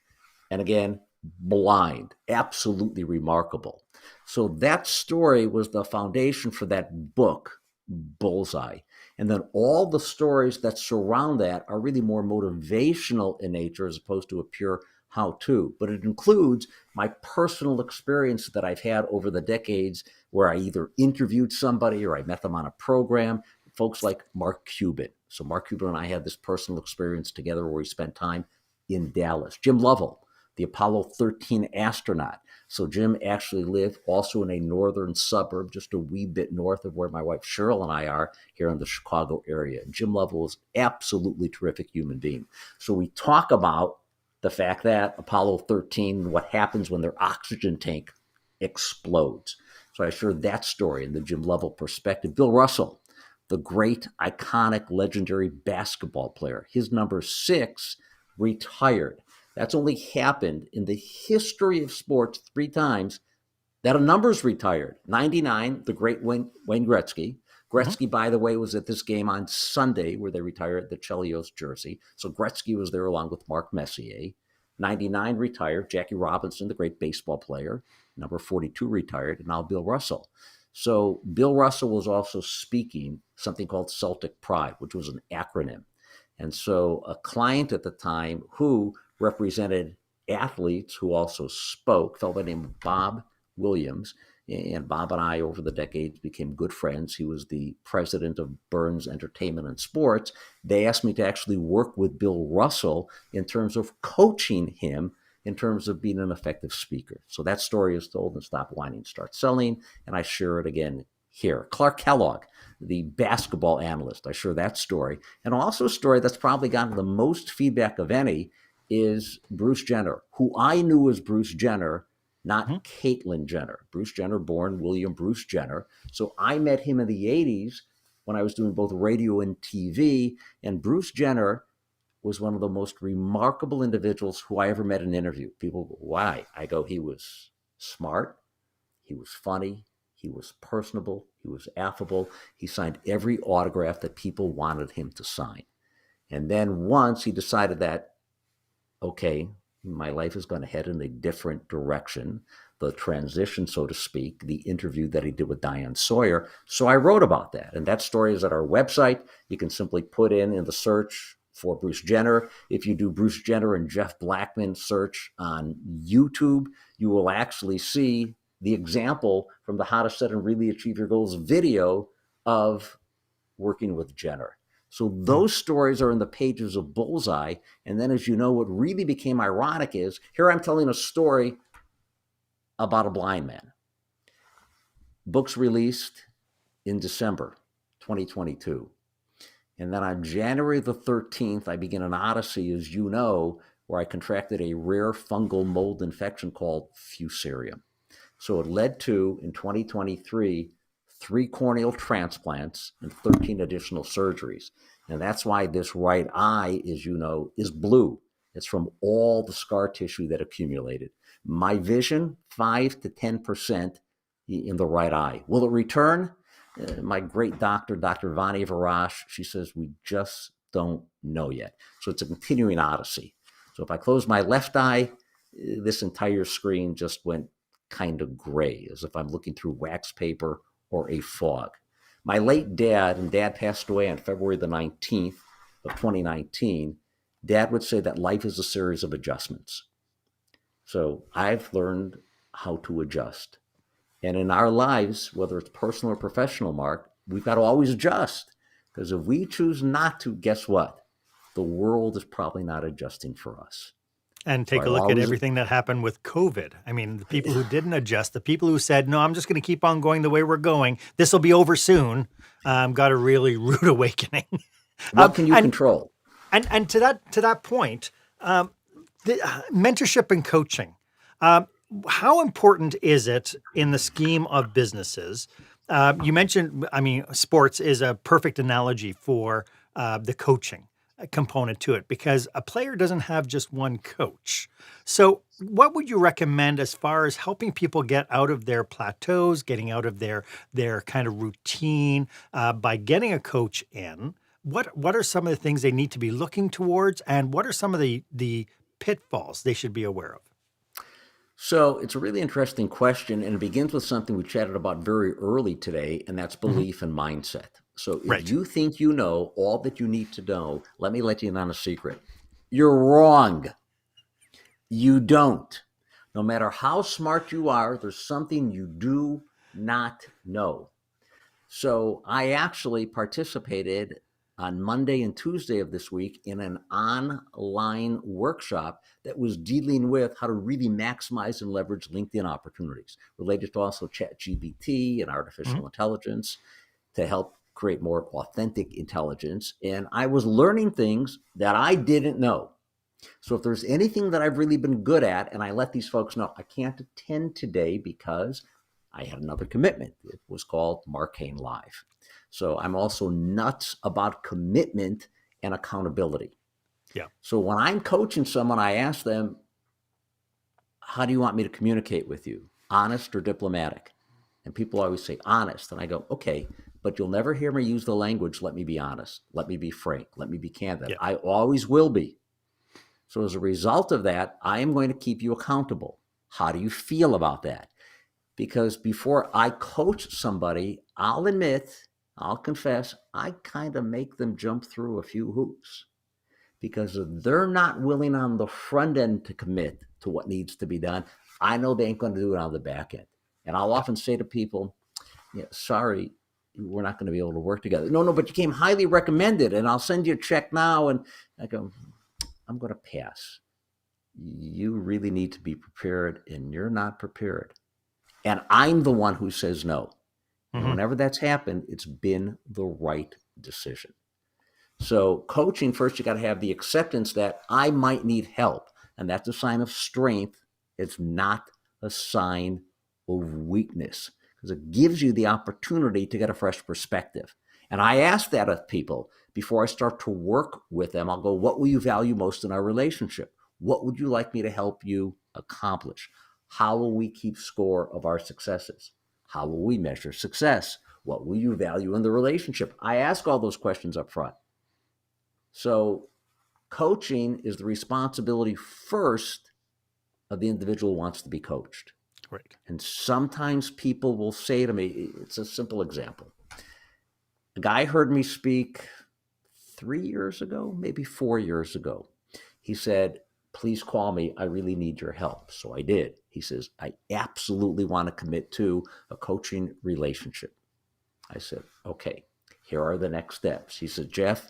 And again, blind, absolutely remarkable. So that story was the foundation for that book, Bullseye. And then all the stories that surround that are really more motivational in nature as opposed to a pure how-to. But it includes my personal experience that I've had over the decades where I either interviewed somebody or I met them on a program, folks like Marc Cuban. So Marc Cuban and I had this personal experience together where we spent time in Dallas. Jim Lovell, the Apollo 13 astronaut. So Jim actually lived also in a northern suburb, just a wee bit north of where my wife Cheryl and I are here in the Chicago area. And Jim Lovell is absolutely terrific human being. So we talk about the fact that Apollo 13, what happens when their oxygen tank explodes. So I share that story in the Jim Lovell perspective. Bill Russell, the great, iconic, legendary basketball player. His number 6 retired. That's only happened in the history of sports 3 times that a number's retired. 99, the great Wayne Gretzky. Gretzky, by the way, was at this game on Sunday where they retired the Chelios jersey. So Gretzky was there along with Mark Messier. 99 retired. Jackie Robinson, the great baseball player. Number 42 retired. And now Bill Russell. So Bill Russell was also speaking something called Celtic Pride, which was an acronym. And so a client at the time who represented athletes who also spoke, a fellow named Bob Williams. And Bob and I, over the decades, became good friends. He was the president of Burns Entertainment and Sports. They asked me to actually work with Bill Russell in terms of coaching him in terms of being an effective speaker. So that story is told in Stop Whining, Start Selling, and I share it again here. Clark Kellogg, the basketball analyst, I share that story. And also a story that's probably gotten the most feedback of any is Bruce Jenner, who I knew as Bruce Jenner, not Caitlyn Jenner. Bruce Jenner, born William Bruce Jenner. So I met him in the 80s when I was doing both radio and TV. And Bruce Jenner was one of the most remarkable individuals who I ever met in an interview. People go, why? I go, he was smart, he was funny, he was personable, he was affable. He signed every autograph that people wanted him to sign. And then once he decided that, okay, my life is going to head in a different direction, the transition, so to speak, the interview that he did with Diane Sawyer. So I wrote about that. And that story is at our website. You can simply put in the search for Bruce Jenner. If you do Bruce Jenner and Jeff Blackman search on YouTube, you will actually see the example from the How to Set and Really Achieve Your Goals video of working with Jenner. So those stories are in the pages of Bullseye. And then, as you know, what really became ironic is here I'm telling a story about a blind man. Books released in December 2022. And then on January the 13th, I begin an odyssey, as you know, where I contracted a rare fungal mold infection called Fusarium. So it led to, in 2023, 3 corneal transplants and 13 additional surgeries. And that's why this right eye, as you know, is blue. It's from all the scar tissue that accumulated. My vision, 5 to 10% in the right eye. Will it return? My great doctor, Dr. Vani Varash, she says, we just don't know yet. So it's a continuing odyssey. So if I close my left eye, this entire screen just went kind of gray, as if I'm looking through wax paper or a fog. My late dad, and Dad passed away on February the 19th of 2019, Dad would say that life is a series of adjustments. So I've learned how to adjust. And in our lives, whether it's personal or professional, Mark, we've got to always adjust. Because if we choose not to, guess what? The world is probably not adjusting for us. And take a look at everything that happened with COVID. I mean, the people who didn't adjust, the people who said, no, I'm just going to keep on going the way we're going. This will be over soon. Got a really rude awakening. What can you control? And to that point, the mentorship and coaching, how important is it in the scheme of businesses? You mentioned, sports is a perfect analogy for the coaching component to it, because a player doesn't have just one coach. So what would you recommend as far as helping people get out of their plateaus, getting out of their kind of routine by getting a coach in? What are some of the things they need to be looking towards, and what are some of the pitfalls they should be aware of? So it's a really interesting question, and it begins with something we chatted about very early today, and that's belief and mindset. So if you think you know all that you need to know, let me let you in on a secret. You're wrong. You don't. No matter how smart you are, there's something you do not know. So I actually participated on Monday and Tuesday of this week in an online workshop that was dealing with how to really maximize and leverage LinkedIn opportunities related to also ChatGPT and artificial intelligence to help create more authentic intelligence. And I was learning things that I didn't know. So if there's anything that I've really been good at, and I let these folks know, I can't attend today because I had another commitment. It was called Marc Haine Live. So I'm also nuts about commitment and accountability. Yeah. So when I'm coaching someone, I ask them, how do you want me to communicate with you? Honest or diplomatic? And people always say honest. And I go, okay, but you'll never hear me use the language, let me be honest, let me be frank, let me be candid. Yeah. I always will be. So as a result of that, I am going to keep you accountable. How do you feel about that? Because before I coach somebody, I'll admit, I'll confess, I kind of make them jump through a few hoops. Because if they're not willing on the front end to commit to what needs to be done, I know they ain't going to do it on the back end. And I'll often say to people, sorry, we're not going to be able to work together. No, but you came highly recommended, and I'll send you a check now. And I go, I'm going to pass. You really need to be prepared, and you're not prepared. And I'm the one who says no. And whenever that's happened, it's been the right decision. So coaching, first, you got to have the acceptance that I might need help. And that's a sign of strength. It's not a sign of weakness, because it gives you the opportunity to get a fresh perspective. And I ask that of people before I start to work with them. I'll go, what will you value most in our relationship? What would you like me to help you accomplish? How will we keep score of our successes? How will we measure success? What will you value in the relationship? I ask all those questions up front. So coaching is the responsibility first of the individual who wants to be coached. Right. And sometimes people will say to me, it's a simple example. A guy heard me speak 3 years ago, maybe 4 years ago. He said, please call me. I really need your help. So I did. He says, I absolutely want to commit to a coaching relationship. I said, okay, here are the next steps. He said, Jeff,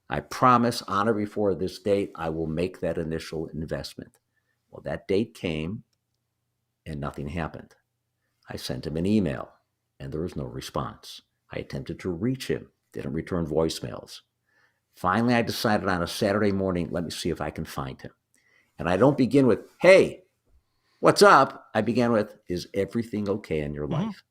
I promise on or before this date, I will make that initial investment. Well, that date came and nothing happened. I sent him an email and there was no response. I attempted to reach him, didn't return voicemails. Finally, I decided on a Saturday morning, let me see if I can find him. And I don't begin with, hey, what's up? I began with, is everything okay in your life?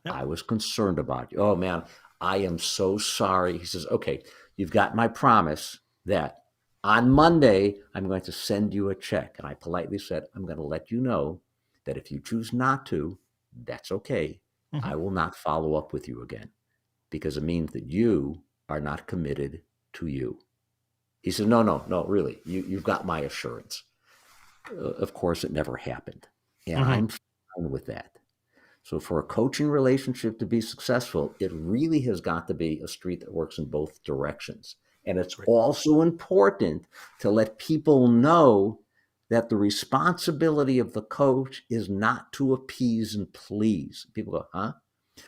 Yep. I was concerned about you. Oh, man, I am so sorry. He says, okay, you've got my promise that on Monday, I'm going to send you a check. And I politely said, I'm going to let you know that if you choose not to, that's okay. I will not follow up with you again because it means that you are not committed to you. He said, no, really, you've got my assurance. Of course, it never happened. And I'm fine with that. So for a coaching relationship to be successful, it really has got to be a street that works in both directions. And it's also important to let people know that the responsibility of the coach is not to appease and please. People go, huh?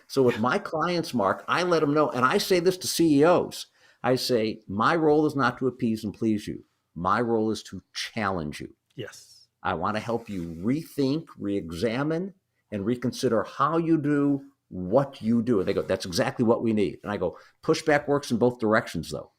So with my clients, Mark, I let them know, and I say this to CEOs. I say, my role is not to appease and please you. My role is to challenge you. Yes. I want to help you rethink, re-examine, and reconsider how you do what you do. And they go, that's exactly what we need. And I go, pushback works in both directions, though.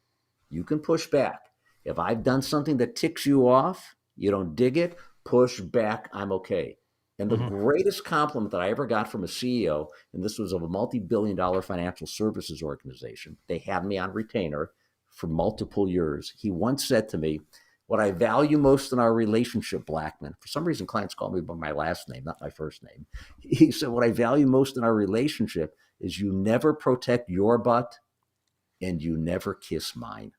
You can push back. If I've done something that ticks you off, you don't dig it, push back, I'm okay. And the greatest compliment that I ever got from a CEO, and this was of a multi-billion-dollar financial services organization, they had me on retainer for multiple years. He once said to me, what I value most in our relationship, Blackman, for some reason clients call me by my last name, not my first name. He said, what I value most in our relationship is you never protect your butt and you never kiss mine.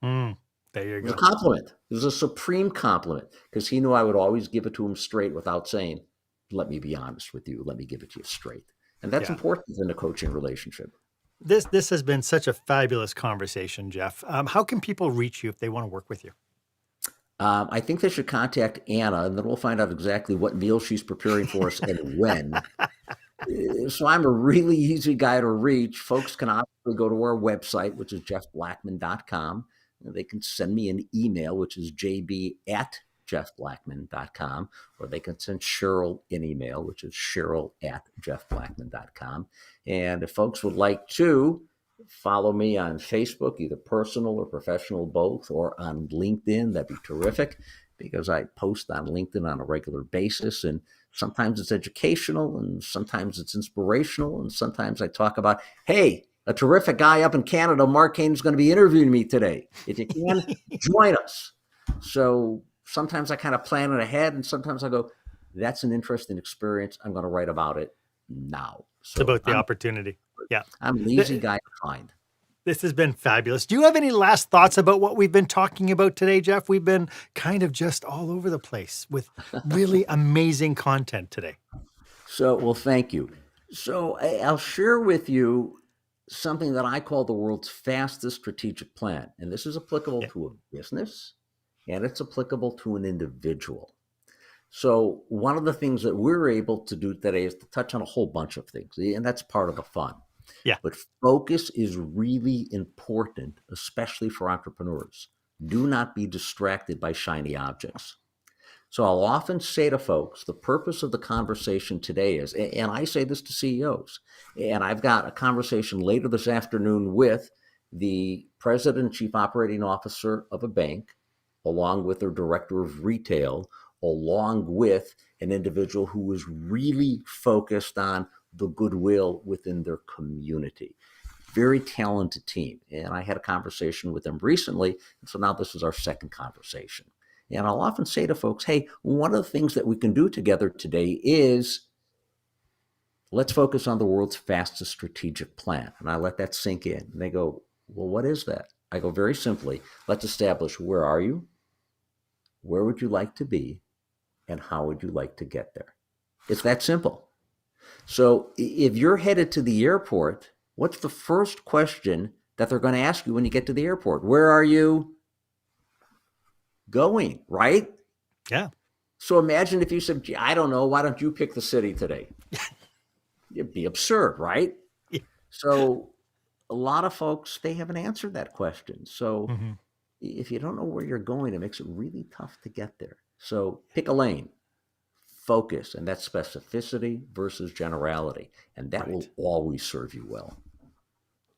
There you It was go. a compliment. It was a supreme compliment because he knew I would always give it to him straight without saying, let me be honest with you. Let me give it to you straight. And that's important in a coaching relationship. This has been such a fabulous conversation, Jeff. How can people reach you if they want to work with you? I think they should contact Anna, and then we'll find out exactly what meal she's preparing for us and when. So I'm a really easy guy to reach. Folks can obviously go to our website, which is jeffblackman.com. They can send me an email, which is jb@jeffblackman.com, or they can send Cheryl an email, which is cheryl@jeffblackman.com. And if folks would like to follow me on Facebook, either personal or professional, both, or on LinkedIn, that'd be terrific because I post on LinkedIn on a regular basis. And sometimes it's educational and sometimes it's inspirational. And sometimes I talk about, hey, a terrific guy up in Canada, Marc Haine, is going to be interviewing me today. If you can, join us. So sometimes I kind of plan it ahead, and sometimes I go, that's an interesting experience. I'm going to write about it now. So It's about the opportunity. Yeah. I'm an easy guy to find. This has been fabulous. Do you have any last thoughts about what we've been talking about today, Jeff? We've been kind of just all over the place with really amazing content today. So, well, thank you. So I'll share with you something that I call the world's fastest strategic plan. And this is applicable to a business and it's applicable to an individual. So one of the things that we're able to do today is to touch on a whole bunch of things. And that's part of the fun. Yeah. But focus is really important, especially for entrepreneurs. Do not be distracted by shiny objects. So I'll often say to folks, the purpose of the conversation today is, and I say this to CEOs, and I've got a conversation later this afternoon with the president and chief operating officer of a bank, along with their director of retail, along with an individual who is really focused on the goodwill within their community. very talented team. And I had a conversation with them recently. And so now this is our second conversation. And I'll often say to folks, hey, one of the things that we can do together today is let's focus on the world's fastest strategic plan. And I let that sink in. And they go, well, what is that? I go, very simply, let's establish where are you? Where would you like to be? And how would you like to get there? It's that simple. So if you're headed to the airport, what's the first question that they're going to ask you when you get to the airport? Where are you going, right? Yeah. So imagine if you said, gee, I don't know, why don't you pick the city today? It'd be absurd, right? Yeah. So a lot of folks, they haven't answered that question. So Mm-hmm. if you don't know where you're going, it makes it really tough to get there. So pick a lane, focus, and that's specificity versus generality. And that will always serve you well.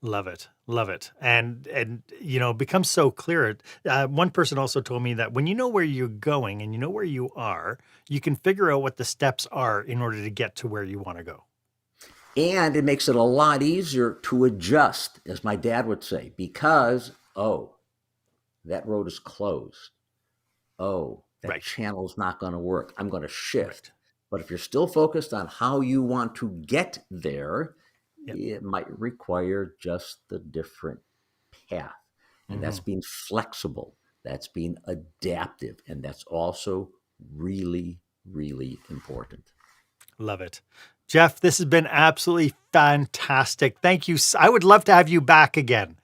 Love it. Love it. And it becomes so clear. One person also told me that when you know where you're going and you know where you are, you can figure out what the steps are in order to get to where you want to go. And it makes it a lot easier to adjust, as my dad would say, because, that road is closed. That channel's not going to work. I'm going to shift. But if you're still focused on how you want to get there, it might require just the different path. And that's being flexible. That's being adaptive. And that's also really, really important. Love it. Jeff, this has been absolutely fantastic. Thank you. I would love to have you back again,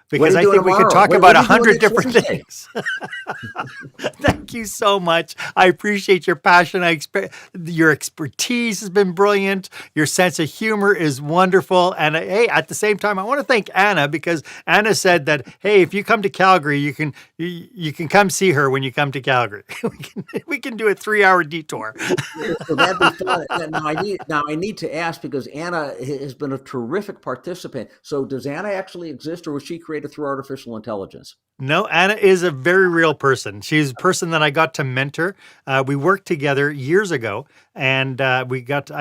because I think we could talk about 100 different things. Thank you so much. I appreciate your passion. Your expertise has been brilliant. Your sense of humor is wonderful. And hey, at the same time, I want to thank Anna, because Anna said that, hey, if you come to Calgary, you can come see her when you come to Calgary. we can do a 3-hour detour. So that'd be fun. Now I need to ask, because Anna has been a terrific participant. So does Anna actually exist, or was she created through artificial intelligence? No, Anna is a very real person. She's a person that I got to mentor. We worked together years ago, and I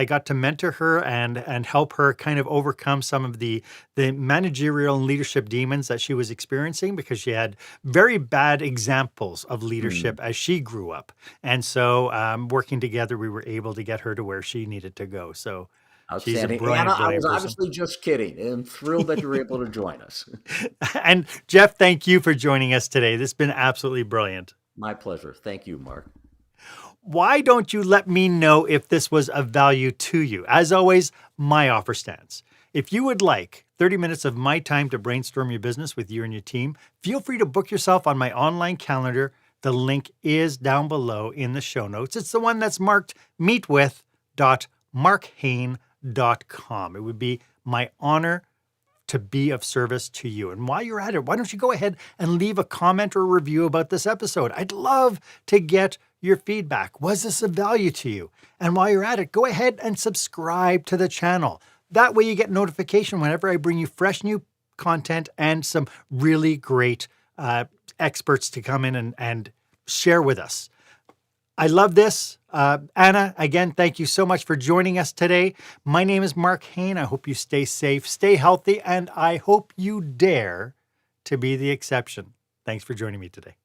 got to mentor her and help her kind of overcome some of the managerial and leadership demons that she was experiencing, because she had very bad examples of leadership as she grew up. And so working together, we were able to get her to where she needed to go. So she's a brilliant, Anna, I brilliant was person. Obviously just kidding. I'm thrilled that you were able to join us. And Jeff, thank you for joining us today. This has been absolutely brilliant. My pleasure. Thank you, Mark. Why don't you let me know if this was of value to you? As always, my offer stands. If you would like 30 minutes of my time to brainstorm your business with you and your team, feel free to book yourself on my online calendar. The link is down below in the show notes. It's the one that's marked meetwith.markhaine.com. It would be my honor to be of service to you. And while you're at it, why don't you go ahead and leave a comment or a review about this episode? I'd love to get your feedback. Was this of value to you? And while you're at it, go ahead and subscribe to the channel. That way you get notification whenever I bring you fresh new content and some really great experts to come in and share with us. I love this. Anna, again, thank you so much for joining us today. My name is Marc Haine. I hope you stay safe, stay healthy, and I hope you dare to be the exception. Thanks for joining me today.